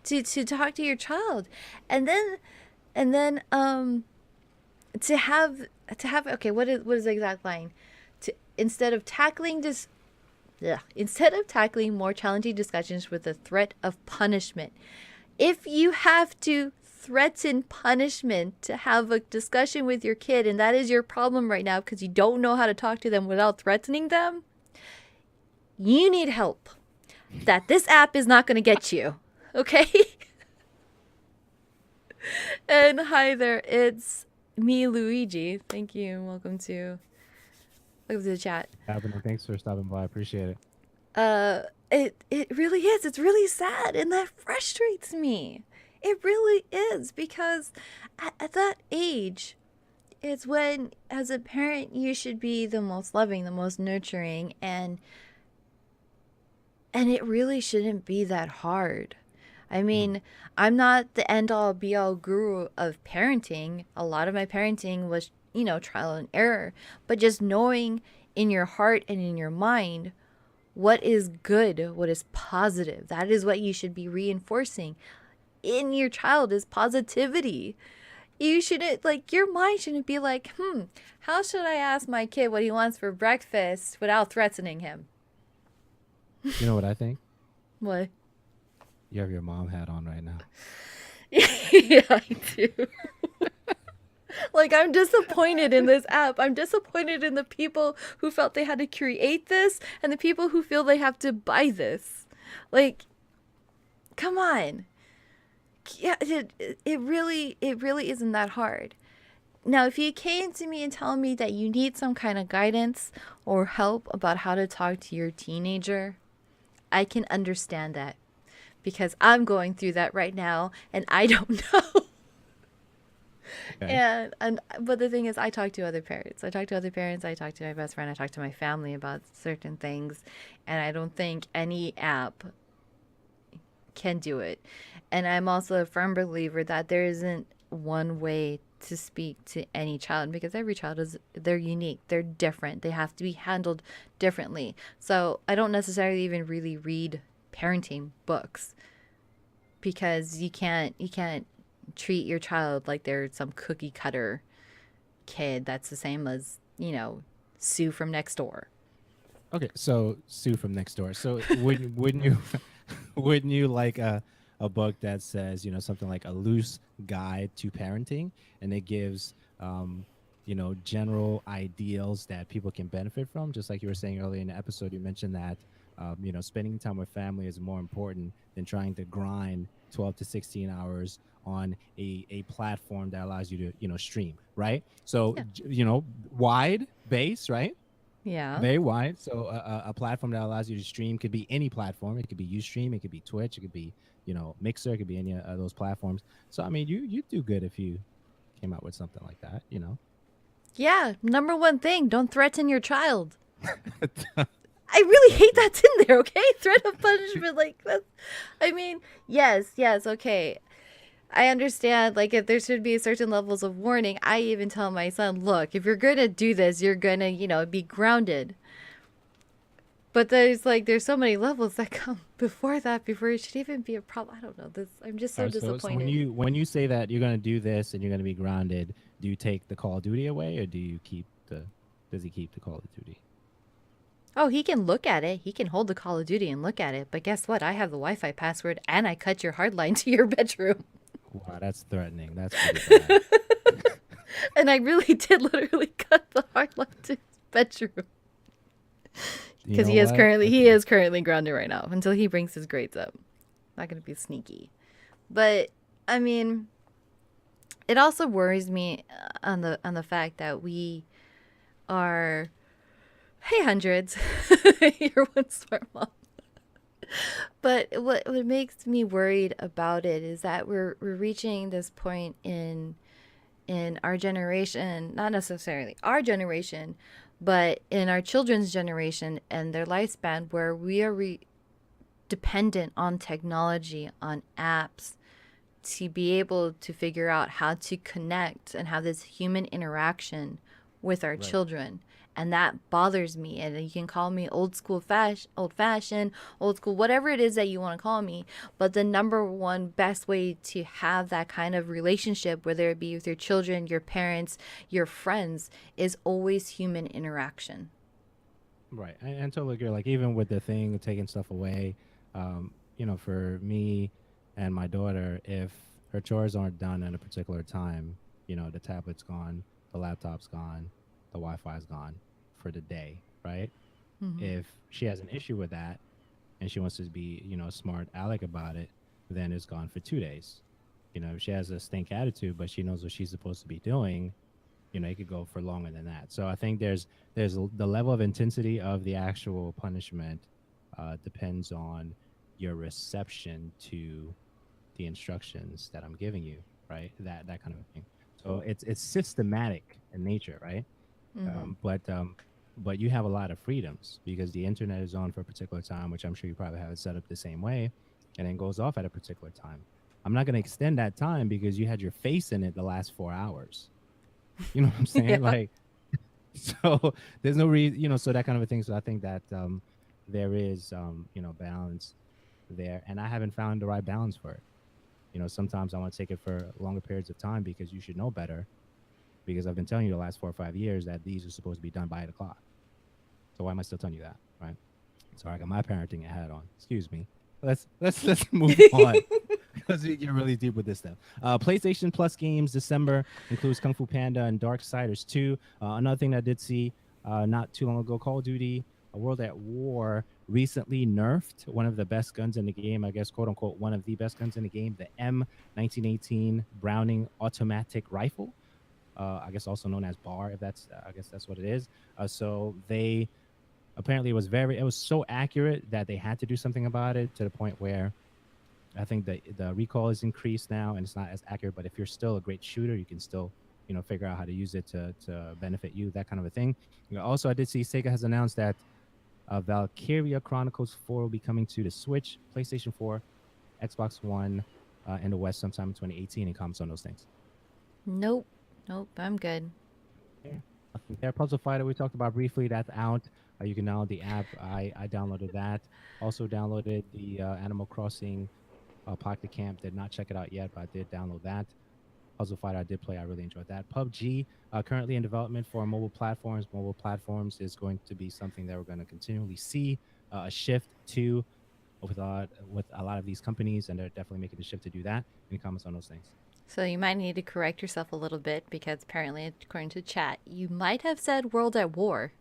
A: to talk to your child. And then to have okay, what is the exact line? To instead of tackling this yeah, instead of tackling more challenging discussions with the threat of punishment. If you have to threaten punishment to have a discussion with your kid and that is your problem right now because you don't know how to talk to them without threatening them, you need help. That this app is not going to get you. Okay? And hi there, it's me, Luigi. Thank you. Welcome to Look at the chat.
B: Happening. Thanks for stopping by. I appreciate it.
A: It really is. It's really sad, and that frustrates me. It really is because at that age, it's when, as a parent, you should be the most loving, the most nurturing, and it really shouldn't be that hard. I
B: Mhm.
A: mean, I'm not the end all be all guru of parenting. A lot of my parenting was, trial and error, but just knowing in your heart and in your mind what is good, what is positive. That is what you should be reinforcing in your child is positivity. You shouldn't, like, your mind shouldn't be like, how should I ask my kid what he wants for breakfast without threatening him?
B: You know what I think?
A: What?
B: You have your mom hat on right now.
A: Yeah, I do. Like, I'm disappointed in this app. I'm disappointed in the people who felt they had to create this and the people who feel they have to buy this. Like, come on. Yeah, it really isn't that hard. Now, if you came to me and tell me that you need some kind of guidance or help about how to talk to your teenager, I can understand that because I'm going through that right now and I don't know.
B: Okay.
A: And but the thing is, I talk to other parents. I talk to other parents. I talk to my best friend. I talk to my family about certain things, and I don't think any app can do it. And I'm also a firm believer that there isn't one way to speak to any child because every child is they're unique, they're different, they have to be handled differently. So I don't necessarily even really read parenting books because you can't treat your child like they're some cookie cutter kid that's the same as, Sue from next door.
B: Okay. So Sue from next door. So wouldn't you wouldn't you like a book that says, something like a loose guide to parenting, and it gives general ideals that people can benefit from, just like you were saying earlier in the episode. You mentioned that spending time with family is more important than trying to grind 12 to 16 hours on a platform that allows you to stream, right? So
A: Yeah.
B: wide base, right?
A: Yeah.
B: Very wide. So a platform that allows you to stream could be any platform. It could be Ustream. It could be Twitch. It could be Mixer. It could be any of those platforms. So I mean, you do good if you came out with something like that.
A: Yeah, number one thing, don't threaten your child. I really hate that's in there, okay? Threat of punishment, like that's. I mean, yes, okay. I understand, like, if there should be certain levels of warning. I even tell my son, look, if you're gonna do this, you're gonna, be grounded. But there's so many levels that come before that, before it should even be a problem. I don't know. This I'm just
B: All
A: so
B: right, so when
A: disappointed.
B: you say that you're gonna do this and you're gonna be grounded, do you take the Call of Duty away, or do you keep the? Does he keep the Call of Duty?
A: Oh, he can look at it. He can hold the Call of Duty and look at it. But guess what? I have the Wi-Fi password, and I cut your hard line to your bedroom.
B: Wow, that's threatening. That's pretty bad.
A: And I really did literally cut the hard line to his bedroom.
B: You
A: Because
B: know
A: he is
B: what?
A: currently he
B: Okay.
A: is currently grounded right now until he brings his grades up. Not gonna be sneaky, but I mean, it also worries me on the fact that we are, hey hundreds, you're one smart mom. But what makes me worried about it is that we're reaching this point in our generation, not necessarily our generation, but in our children's generation and their lifespan, where we are dependent on technology, on apps, to be able to figure out how to connect and have this human interaction with our
B: Right.
A: children. And that bothers me. And you can call me old fashioned, old school, whatever it is that you want to call me. But the number one best way to have that kind of relationship, whether it be with your children, your parents, your friends, is always human interaction.
B: Right. And totally agree. Like even with the thing taking stuff away, for me and my daughter, if her chores aren't done at a particular time, the tablet's gone, the laptop's gone, the Wi-Fi's gone for the day, right?
A: Hmm.
B: If she has an issue with that and she wants to be, a smart aleck about it, then it's gone for 2 days. If she has a stink attitude, but she knows what she's supposed to be doing, it could go for longer than that. So I think the level of intensity of the actual punishment depends on your reception to the instructions that I'm giving you, right? That kind of a thing. So it's systematic in nature, right?
A: Mm-hmm.
B: But you have a lot of freedoms because the internet is on for a particular time, which I'm sure you probably have it set up the same way, and then goes off at a particular time. I'm not going to extend that time because you had your face in it the last 4 hours. You know what I'm saying?
A: Yeah.
B: Like, so there's no reason, so that kind of a thing. So I think that there is, balance there, and I haven't found the right balance for it. Sometimes I want to take it for longer periods of time because you should know better. Because I've been telling you the last 4 or 5 years that these are supposed to be done by 8 o'clock. So why am I still telling you that, right? Sorry, I got my parenting hat on. Excuse me. Let's move on because we get really deep with this stuff. PlayStation Plus games December includes Kung Fu Panda and Darksiders 2. Another thing that I did see not too long ago, Call of Duty: A World at War recently nerfed one of the best guns in the game. I guess, quote unquote, one of the best guns in the game, the M1918 Browning automatic rifle. I guess also known as bar, if that's I guess that's what it is. So they apparently it was so accurate that they had to do something about it to the point where I think the recall is increased now and it's not as accurate. But if you're still a great shooter, you can still figure out how to use it to benefit you, that kind of a thing. Also, I did see Sega has announced that Valkyria Chronicles 4 will be coming to the Switch, PlayStation 4, Xbox One in the West sometime in 2018, and comments on those things.
A: Nope. Nope. I'm good.
B: There, Puzzle Fighter we talked about briefly. That's out. You can download the app. I downloaded that. Also downloaded the Animal Crossing Pocket Camp. Did not check it out yet, but I did download that. Puzzle Fighter I did play. I really enjoyed that. PUBG currently in development for mobile platforms. Mobile platforms is going to be something that we're going to continually see a shift to with a lot of these companies, and they're definitely making the shift to do that. Any comments on those things?
A: So you might need to correct yourself a little bit because apparently, according to chat, you might have said World at War.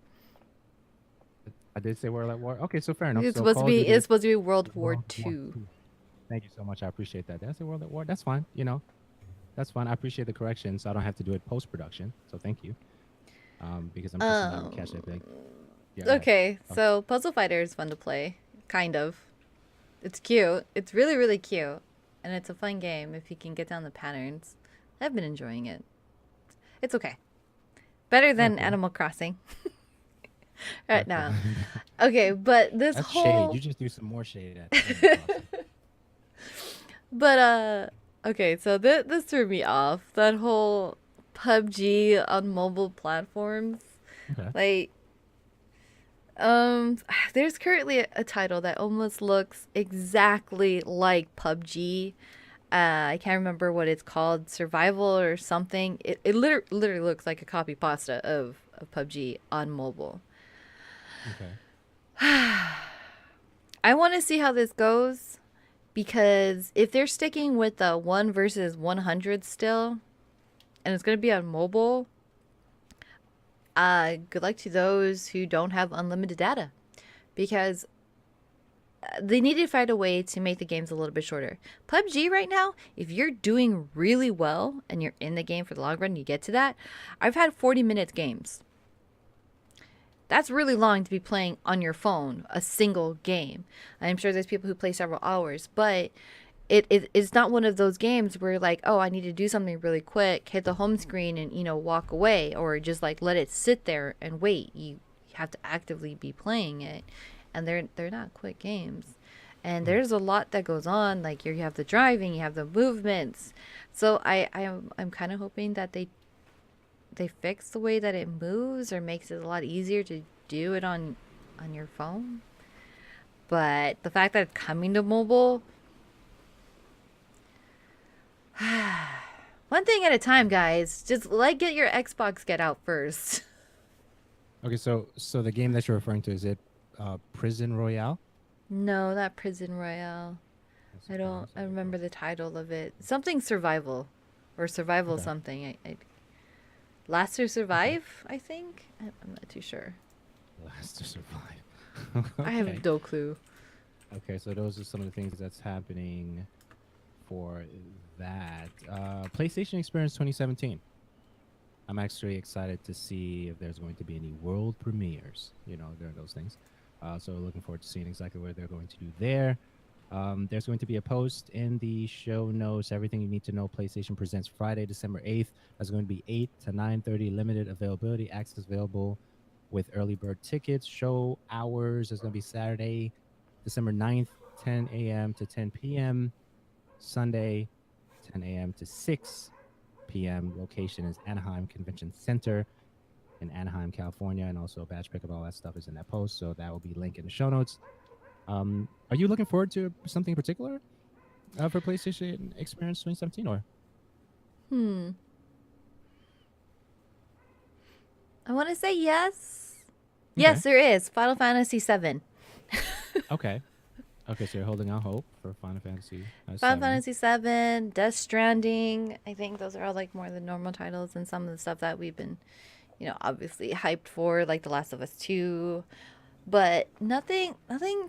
B: I did say World at War. Okay, so fair enough.
A: It's
B: So
A: supposed to
B: Call of
A: be
B: Duty
A: it's supposed to be World War
B: World War
A: Two.
B: II. Thank you so much. I appreciate that. Did I say World at War? That's fine. That's fine. I appreciate the correction, so I don't have to do it post production. So thank you. Because I'm just not catch that big. Yeah,
A: Okay, so Puzzle Fighter is fun to play. Kind of. It's cute. It's really, really cute. And it's a fun game if you can get down the patterns. I've been enjoying it. It's okay. Better than Animal Crossing. Right now. Okay, but this
B: That's
A: whole...
B: shade. You just do some more shade at
A: But, okay, so this threw me off. That whole PUBG on mobile platforms.
B: Okay.
A: There's currently a title that almost looks exactly like PUBG. I can't remember what it's called, Survival or something. It literally looks like a copy pasta of PUBG on mobile.
B: Okay.
A: I want to see how this goes because if they're sticking with the 1 versus 100 still, and it's going to be on mobile, good luck to those who don't have unlimited data because they need to find a way to make the games a little bit shorter. PUBG right now, if you're doing really well and you're in the game for the long run, you get to that. I've had 40-minute games. That's really long to be playing on your phone, a single game. I'm sure there's people who play several hours, but it's not one of those games where like, oh, I need to do something really quick, hit the home screen and, walk away, or just like let it sit there and wait. You have to actively be playing it. And they're not quick games. And there's a lot that goes on. Like you have the driving, you have the movements. So I'm kind of hoping that they fix the way that it moves or makes it a lot easier to do it on your phone. But the fact that it's coming to mobile, one thing at a time, guys. Just get your Xbox get out first.
B: Okay, so the game that you're referring to, is it Prison Royale?
A: No, not Prison Royale. I remember the title of it. Something survival, or survival something. Last to Survive, I think. I'm not too sure.
B: Last to Survive.
A: I have no clue.
B: Okay, so those are some of the things that's happening for that. PlayStation Experience 2017. I'm actually excited to see if there's going to be any world premieres, during those things. So looking forward to seeing exactly what they're going to do there. There's going to be a post in the show notes. Everything you need to know. PlayStation presents Friday, December 8th. That's going to be 8 to 9:30. Limited availability. Access available with early bird tickets. Show hours is going to be Saturday, December 9th, 10 a.m. to 10 p.m. Sunday, 10 a.m. to 6 p.m. Location is Anaheim Convention Center in Anaheim, California, and also badge pickup. All that stuff is in that post, so that will be linked in the show notes. Are you looking forward to something in particular for PlayStation Experience 2017, or?
A: Hmm. I want to say yes.
B: Okay.
A: Yes, there is. Final Fantasy VII.
B: Okay. Okay, so you're holding out hope for Final Fantasy
A: Final
B: 7.
A: Fantasy VII, Death Stranding. I think those are all like more the normal titles, and some of the stuff that we've been, obviously hyped for, like The Last of Us 2. But nothing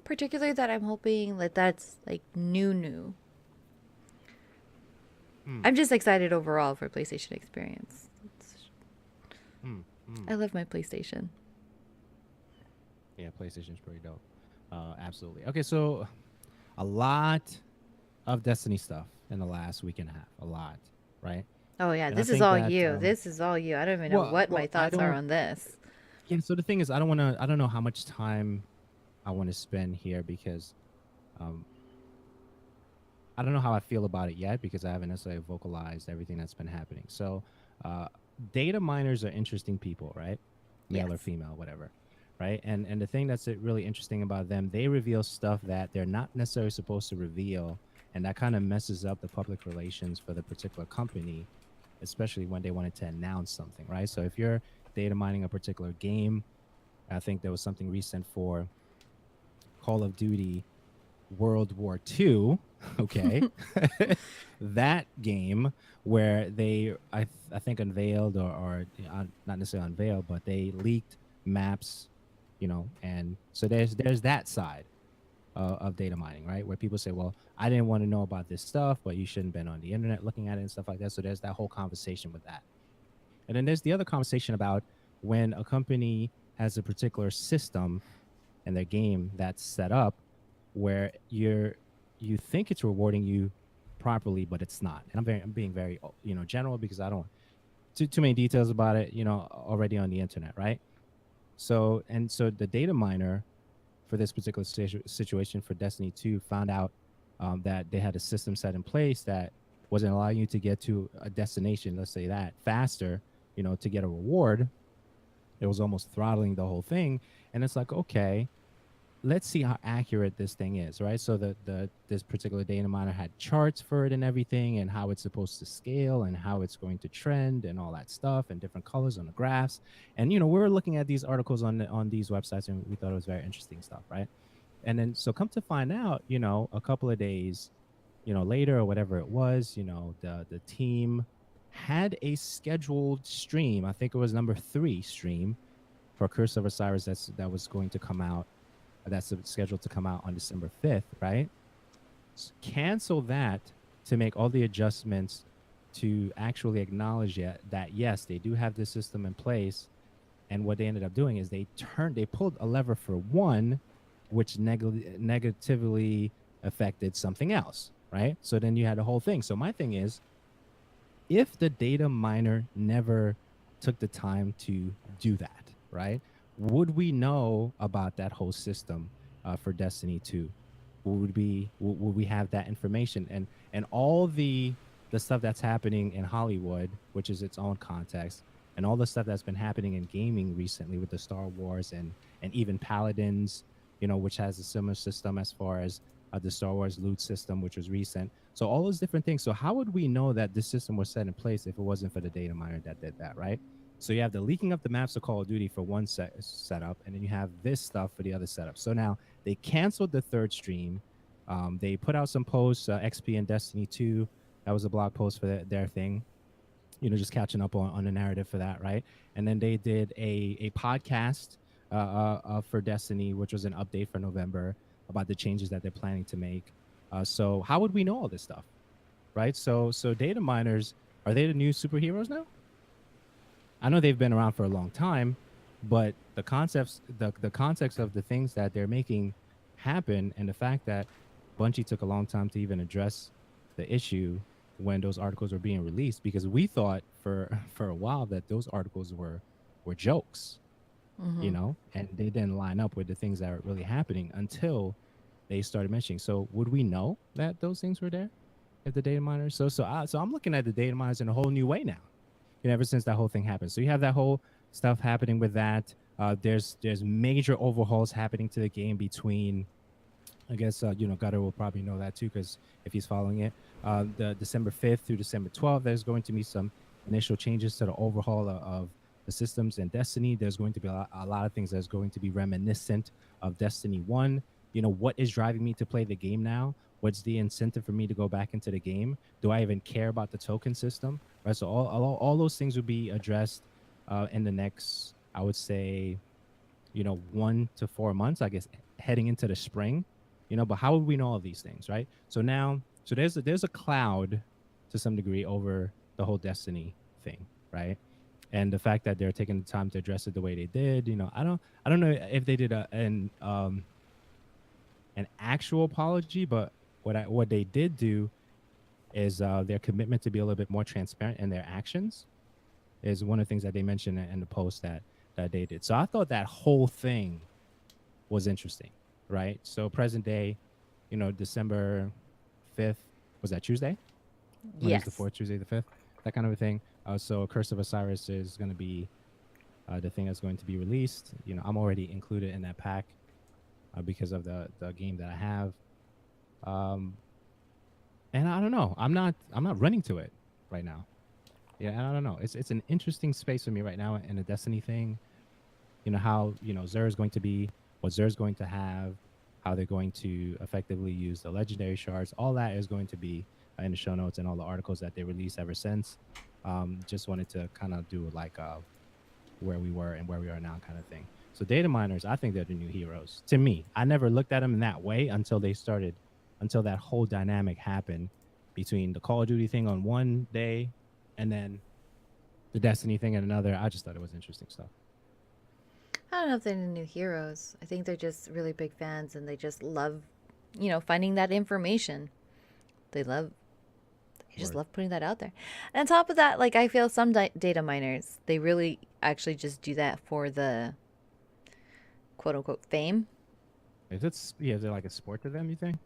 A: particular that I'm hoping that that's like new.
B: Hmm.
A: I'm just excited overall for PlayStation experience.
B: Hmm. Hmm.
A: I love my PlayStation.
B: Yeah, PlayStation's pretty dope. Absolutely. Okay, so a lot of Destiny stuff in the last week and a half. A lot, right?
A: Oh yeah,
B: And I
A: this is
B: think
A: all
B: that
A: you. This is all you. I don't even know
B: well,
A: what my
B: I
A: thoughts are
B: don't.
A: on this.
B: Yeah. So the thing is, I don't know how much time I want to spend here because um, I don't know how I feel about it yet because I haven't necessarily vocalized everything that's been happening. So, uh, data miners are interesting people, right? Male or
A: Yes.
B: female, whatever, right? And the thing that's really interesting about them, they reveal stuff that they're not necessarily supposed to reveal, and that kind of messes up the public relations for the particular company, especially when they wanted to announce something, right? So if you're data mining a particular game, I think there was something recent for Call of Duty World War II. Okay. That game where I think unveiled or not necessarily unveiled, but they leaked maps, and so there's that side of data mining, right? Where people say, well, I didn't want to know about this stuff, but you shouldn't have been on the internet looking at it and stuff like that. So there's that whole conversation with that. And then there's the other conversation about when a company has a particular system and their game that's set up where you think it's rewarding you properly, but it's not. And I'm being very general because I don't too many details about it already on the internet, right? So the data miner for this particular situation for Destiny 2 found out that they had a system set in place that wasn't allowing you to get to a destination, let's say that, faster, to get a reward. It was almost throttling the whole thing. And it's like, okay, let's see how accurate this thing is, right? So this particular data miner had charts for it and everything, and how it's supposed to scale and how it's going to trend and all that stuff, and different colors on the graphs. And we were looking at these articles on these websites, and we thought it was very interesting stuff, right? And then so come to find out, a couple of days, later or whatever it was, the team had a scheduled stream. I think it was number 3 stream for Curse of Osiris that was going to come out, that's scheduled to come out on December 5th, right? Cancel that to make all the adjustments to actually acknowledge that yes, they do have this system in place. And what they ended up doing is they pulled a lever for one, which negatively affected something else, right? So then you had the whole thing. So my thing is, if the data miner never took the time to do that, right? Would we know about that whole system for Destiny 2? Would we have that information and all the stuff that's happening in Hollywood, which is its own context, and all the stuff that's been happening in gaming recently with the Star Wars and even Paladins, which has a similar system as far as the Star Wars loot system, which was recent. So all those different things. So how would we know that this system was set in place if it wasn't for the data miner that did that, right? So you have the leaking of the maps of Call of Duty for one setup, and then you have this stuff for the other setup. So now they canceled the 3rd stream. They put out some posts, XP and Destiny 2. That was a blog post for their thing, just catching up on the narrative for that, right? And then they did a podcast for Destiny, which was an update for November about the changes that they're planning to make. So how would we know all this stuff, right? So data miners, are they the new superheroes now? I know they've been around for a long time, but the concepts, the context of the things that they're making happen, and the fact that Bungie took a long time to even address the issue when those articles were being released, because we thought for for a while that those articles were jokes, you
A: Mm-hmm.
B: know, and they didn't line up with the things that are really happening until they started mentioning. So would we know that those things were there if the data miners? So I'm looking at the data miners in a whole new way now. You know, ever since that whole thing happened. So you have that whole stuff happening with that. There's major overhauls happening to the game between. I guess you know Gutter will probably know that too because if he's following it, the December 5th through December 12th, there's going to be some initial changes to the overhaul of the systems in Destiny. There's going to be a lot of things that's going to be reminiscent of Destiny 1. You know, what is driving me to play the game now? What's the incentive for me to go back into the game? Do I even care about the token system? Right. So all those things will be addressed in the next, I would say, you know, 1 to 4 months, I guess, heading into the spring, you know, but how would we know all these things, right? So now, so there's a cloud to some degree over the whole Destiny thing, right? And the fact that they're taking the time to address it the way they did, you know, I don't know if they did an actual apology, but what they did do is their commitment to be a little bit more transparent in their actions is one of the things that they mentioned in the post that they did. So I thought that whole thing was interesting, right? So present day, you know, December 5th, was that Tuesday? Monday's the
A: Yes.
B: 4th, Tuesday the 5th, that kind of a thing. So Curse of Osiris is going to be the thing that's going to be released. You know, I'm already included in that pack because of the game that I have. Um, and I don't know. I'm not running to it right now. Yeah, I don't know. It's an interesting space for me right now in the Destiny thing. You know how Xur is going to be, what Xur is going to have, how they're going to effectively use the legendary shards. All that is going to be in the show notes and all the articles that they released ever since. Just wanted to kind of do like where we were and where we are now kind of thing. So data miners, I think they're the new heroes to me. I never looked at them in that way until that whole dynamic happened between the Call of Duty thing on one day and then the Destiny thing and another. I just thought it was interesting stuff.
A: I don't know if they're the new heroes. I think they're just really big fans and they just love, finding that information. They love, they just
B: Word.
A: love putting that out there. And on top of that, like I feel some data miners, they really actually just do that for the quote unquote fame.
B: Is it like a sport to them, you think?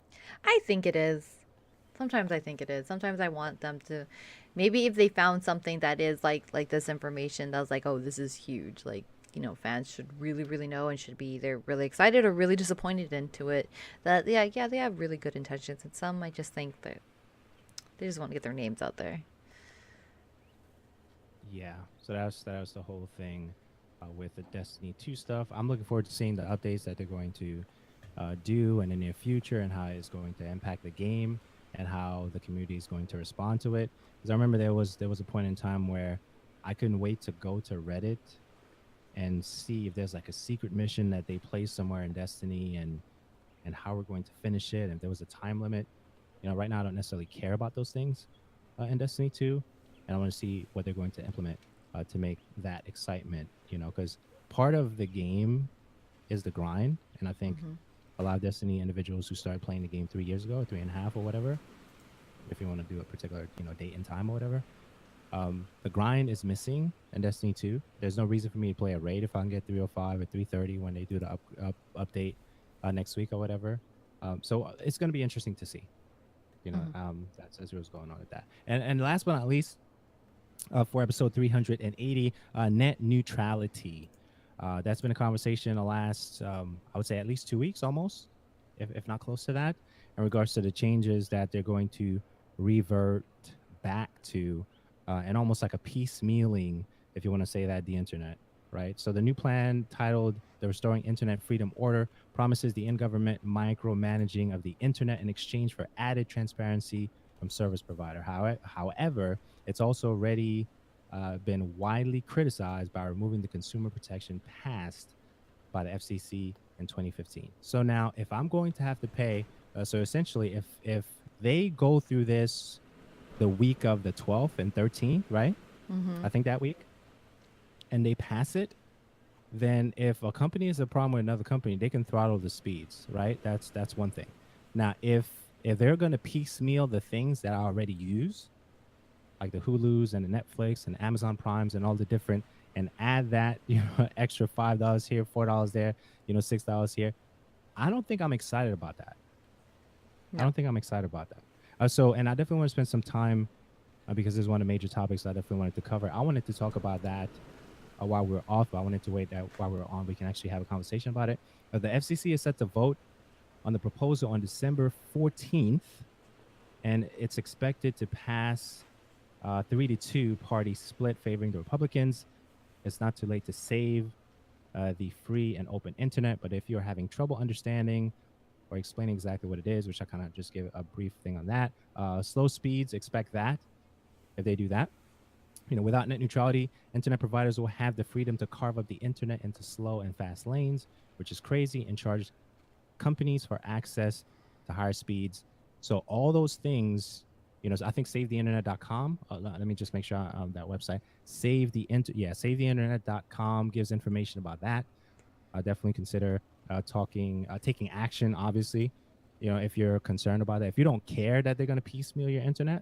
A: I think it is. Sometimes I think it is. Sometimes I want them to, maybe if they found something that is like this information that was like, oh, this is huge. Like, fans should really, really know and should be either really excited or really disappointed into it. That yeah, they have really good intentions, and some I just think that they just want to get their names out there.
B: Yeah. So that was the whole thing with the Destiny 2 stuff. I'm looking forward to seeing the updates that they're going to do in the near future and how it's going to impact the game and how the community is going to respond to it. Because I remember there was a point in time where I couldn't wait to go to Reddit and see if there's like a secret mission that they place somewhere in Destiny and how we're going to finish it and if there was a time limit. You know, right now I don't necessarily care about those things in Destiny 2, and I want to see what they're going to implement to make that excitement. You know, because part of the game is the grind, and I think
A: Mm-hmm.
B: a lot of Destiny individuals who started playing the game 3 years ago, 3.5 or whatever, if you want to do a particular date and time or whatever, the grind is missing in Destiny 2. There's no reason for me to play a raid if I can get 305 or 330 when they do the update next week or whatever. So it's going to be interesting to see.
A: Mm-hmm.
B: That's what's going on with that. And last but not least, for episode 380, net neutrality. That's been a conversation the last, I would say, at least 2 weeks almost, if not close to that, in regards to the changes that they're going to revert back to, and almost like a piecemealing, if you want to say that, the internet, right? So the new plan titled The Restoring Internet Freedom Order promises the in-government micromanaging of the internet in exchange for added transparency from service provider. However, it's also already been widely criticized by removing the consumer protection passed by the FCC in 2015. So now, if I'm going to have to pay, so essentially, if they go through this the week of the 12th and 13th, right?
A: Mm-hmm.
B: I think that week. and they pass it, then if a company has a problem with another company, they can throttle the speeds, right? That's one thing. Now, if they're going to piecemeal the things that I already use, like the Hulus and the Netflix and Amazon Primes and all the different, and add that extra $5 here, $4 there, $6 here, I don't think I'm excited about that. I
A: No.
B: don't think I'm excited about that. And I definitely want to spend some time because this is one of the major topics I definitely wanted to cover. I wanted to talk about that while we were off, but I wanted to wait that while we were on, we can actually have a conversation about it. The FCC is set to vote on the proposal on December 14th, and it's expected to pass 3-2 party split favoring the Republicans. It's not too late to save the free and open internet, but if you're having trouble understanding or explaining exactly what it is, which I kind of just give a brief thing on that, slow speeds, expect that if they do that. Without net neutrality, internet providers will have the freedom to carve up the internet into slow and fast lanes, which is crazy, and charge companies for access to higher speeds. So all those things, so I think savetheinternet.com. Let me just make sure that website, savetheinternet.com gives information about that. I definitely consider taking action, obviously, if you're concerned about that. If you don't care that they're going to piecemeal your internet,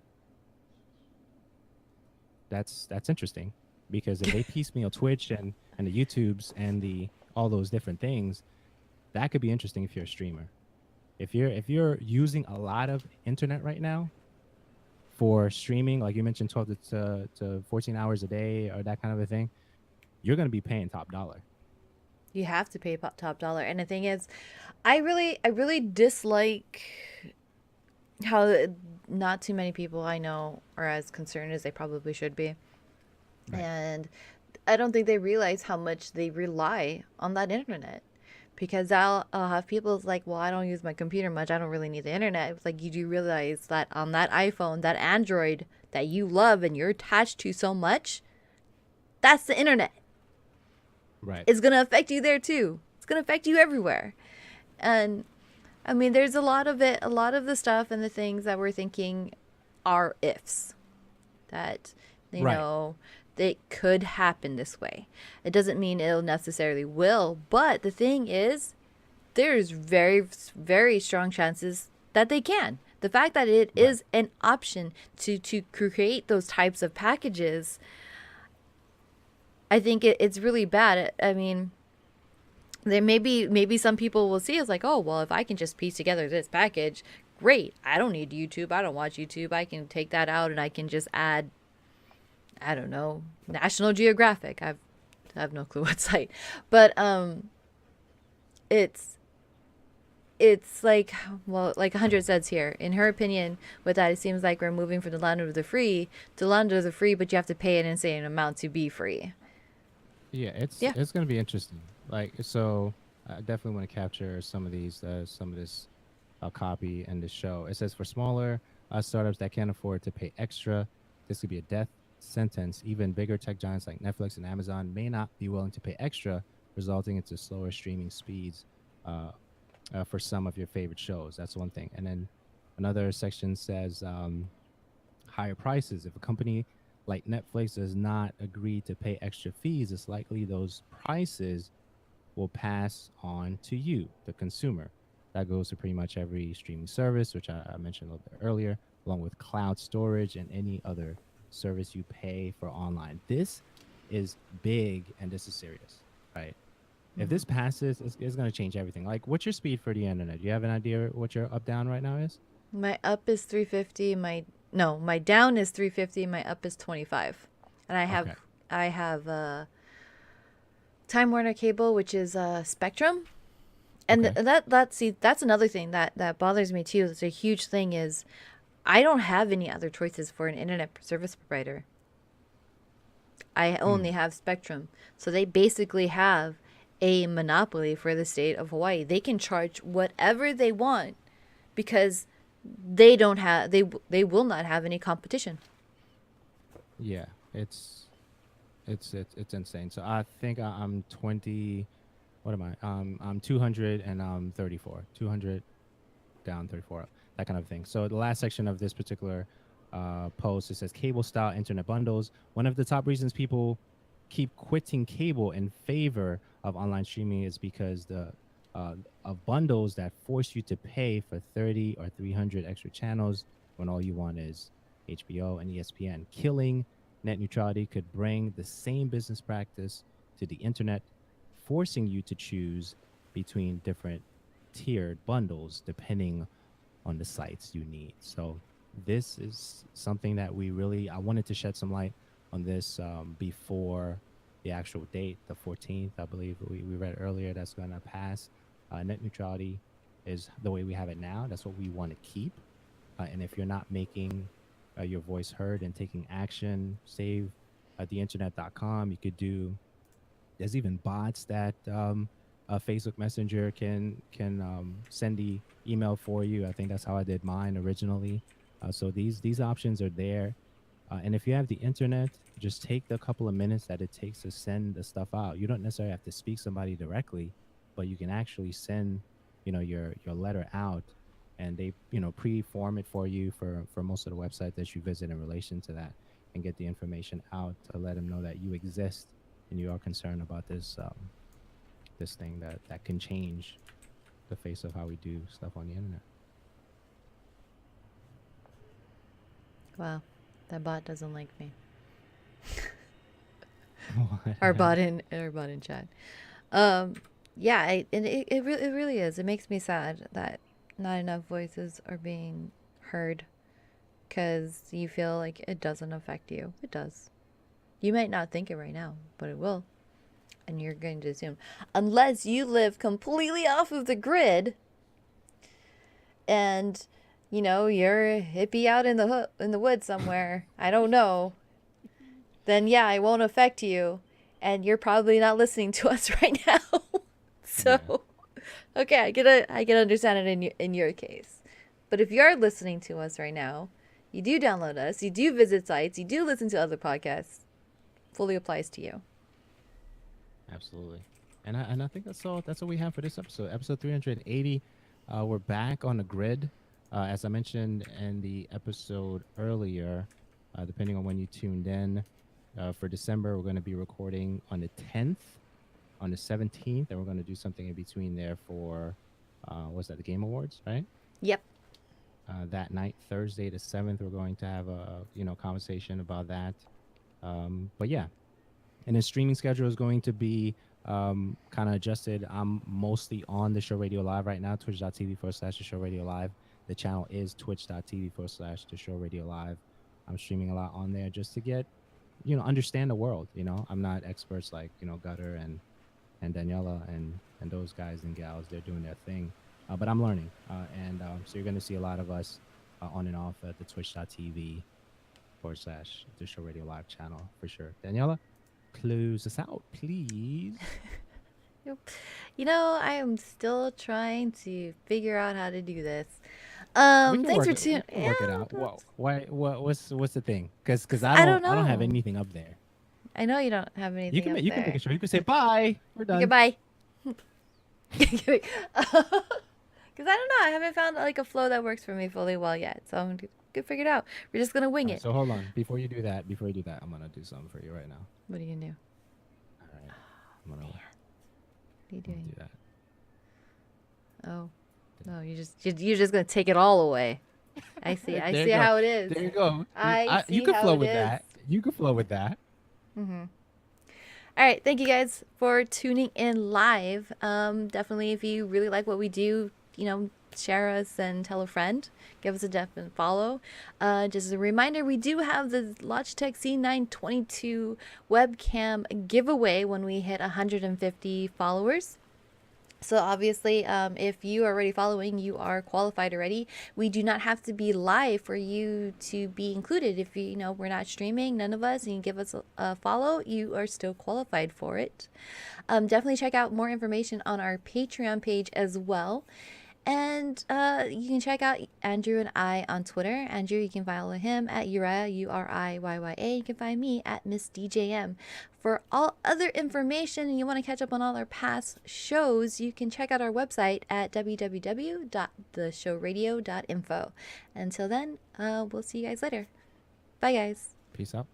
B: that's interesting, because if they piecemeal Twitch and the YouTubes and the all those different things, that could be interesting if you're a streamer. If you're using a lot of internet right now for streaming, like you mentioned, 12 to 14 hours a day or that kind of a thing, you're going to be paying top dollar.
A: You have to pay top dollar. And the thing is, I really dislike how not too many people I know are as concerned as they probably should be.
B: Right.
A: And I don't think they realize how much they rely on that internet. Because I'll have people like, well, I don't use my computer much. I don't really need the internet. It's like, you do realize that on that iPhone, that Android that you love and you're attached to so much, that's the internet.
B: Right.
A: It's going to affect you there too. It's going to affect you everywhere. And I mean, there's a lot of the stuff and the things that we're thinking are ifs. That,
B: Right.
A: it could happen this way. It doesn't mean it'll necessarily will, but the thing is, there's very, very strong chances that they can. The fact that it
B: Right.
A: is an option to create those types of packages, I think it's really bad. I mean, there maybe some people will see it's like, oh, well, if I can just piece together this package, great. I don't need YouTube. I don't watch YouTube. I can take that out and I can just add, I don't know, National Geographic. I have no clue what site, but it's like, well, like 100 says here. In her opinion, with that, it seems like we're moving from the land of the free to the land of the free, but you have to pay an insane amount to be free.
B: Yeah,
A: Yeah.
B: it's going to be interesting. Like, so I definitely want to capture some of this copy and this show. It says, for smaller startups that can't afford to pay extra, this could be a death sentence. Even bigger tech giants like Netflix and Amazon may not be willing to pay extra, resulting into slower streaming speeds for some of your favorite shows. That's one thing. And then another section says higher prices. If a company like Netflix does not agree to pay extra fees, it's likely those prices will pass on to you, the consumer. That goes to pretty much every streaming service, which I mentioned a little bit earlier, along with cloud storage and any other service you pay for online. This is big, and this is serious, right? If this passes, it's going to change everything. Like, what's your speed for the internet? Do you have an idea what your up down right now is?
A: My up is 350. My down is 350. My up is 25. And
B: Okay.
A: I have Time Warner cable, which is Spectrum. And
B: Okay.
A: that's another thing that bothers me too. It's a huge thing is I don't have any other choices for an internet service provider. I only
B: Mm.
A: have Spectrum. So they basically have a monopoly for the state of Hawaii. They can charge whatever they want because they will not have any competition.
B: Yeah, it's insane. So I think I'm 20. What am I? I'm 200 and I'm 34. 200 down, 34 up. That kind of thing. So the last section of this particular post, it says cable style internet bundles. One of the top reasons people keep quitting cable in favor of online streaming is because the of bundles that force you to pay for 30 or 300 extra channels when all you want is HBO and ESPN. Killing net neutrality could bring the same business practice to the internet, forcing you to choose between different tiered bundles depending on the sites you need. So this is something that I wanted to shed some light on this before the actual date, the 14th, I believe we read earlier, that's going to pass. Net neutrality is the way we have it now. That's what we want to keep. And if you're not making your voice heard and taking action, save at theinternet.com. You could do, there's even bots that Facebook Messenger can send the email for you. I think that's how I did mine originally. So these options are there. And if you have the internet, just take the couple of minutes that it takes to send the stuff out. You don't necessarily have to speak somebody directly, but you can actually send, your letter out, and they, pre-form it for you for most of the website that you visit in relation to that, and get the information out to let them know that you exist and you are concerned about this this thing that can change the face of how we do stuff on the internet.
A: Wow, that bot doesn't like me.
B: What?
A: Our bot in chat. Yeah, it really is. It makes me sad that not enough voices are being heard because you feel like it doesn't affect you. It does. You might not think it right now, but it will. And you're going to assume, unless you live completely off of the grid and, you're a hippie out in the woods somewhere, I don't know, then yeah, it won't affect you. And you're probably not listening to us right now. So, yeah. Okay, I can understand it in your case. But if you're listening to us right now, you do download us, you do visit sites, you do listen to other podcasts, fully applies to you.
B: Absolutely. And I think that's all we have for this episode. Episode 380. We're back on the grid. As I mentioned in the episode earlier, depending on when you tuned in, for December, we're going to be recording on the 10th, on the 17th, and we're going to do something in between there for, what's that, the Game Awards, right?
A: Yep.
B: That night, Thursday the 7th, we're going to have a conversation about that. But yeah, and the streaming schedule is going to be kind of adjusted. I'm mostly on the Show Radio Live right now, twitch.tv/The Show Radio Live. The channel is twitch.tv/The Show Radio Live. I'm streaming a lot on there just to get, understand the world. I'm not experts like, Gutter and Daniela and those guys and gals. They're doing their thing. But I'm learning. So you're going to see a lot of us on and off at the twitch.tv/The Show Radio Live channel for sure. Daniela, close us out, please.
A: I am still trying to figure out how to do this. Thanks for tuning.
B: Work it out. What's the thing? Because I don't have anything up there.
A: I know you don't have anything.
B: You can make a show. You can say bye. We're done.
A: Goodbye. Because I don't know. I haven't found like a flow that works for me fully well yet. So I'm gonna figure it out. We're just gonna wing it.
B: So hold on. Before you do that, I'm gonna do something for you right now.
A: What are you gonna do?
B: All right. What
A: are you doing?
B: Do that.
A: Oh. No, you're just gonna take it all away. I see. I see how it is.
B: There you go.
A: You
B: can flow with that. You can flow with that.
A: Mm-hmm. All right, thank you guys for tuning in live. Definitely, if you really like what we do, share us and tell a friend. Give us a definite follow. Just as a reminder, we do have the Logitech C922 webcam giveaway when we hit 150 followers. So obviously, if you are already following, you are qualified already. We do not have to be live for you to be included. If we're not streaming, none of us, and you give us a follow, you are still qualified for it. Definitely check out more information on our Patreon page as well. And you can check out Andrew and I on Twitter. Andrew, you can follow him at Uriah, Uriyya. You can find me at Miss DJM. For all other information and you want to catch up on all our past shows, you can check out our website at www.theshowradio.info. Until then, we'll see you guys later. Bye, guys.
B: Peace out.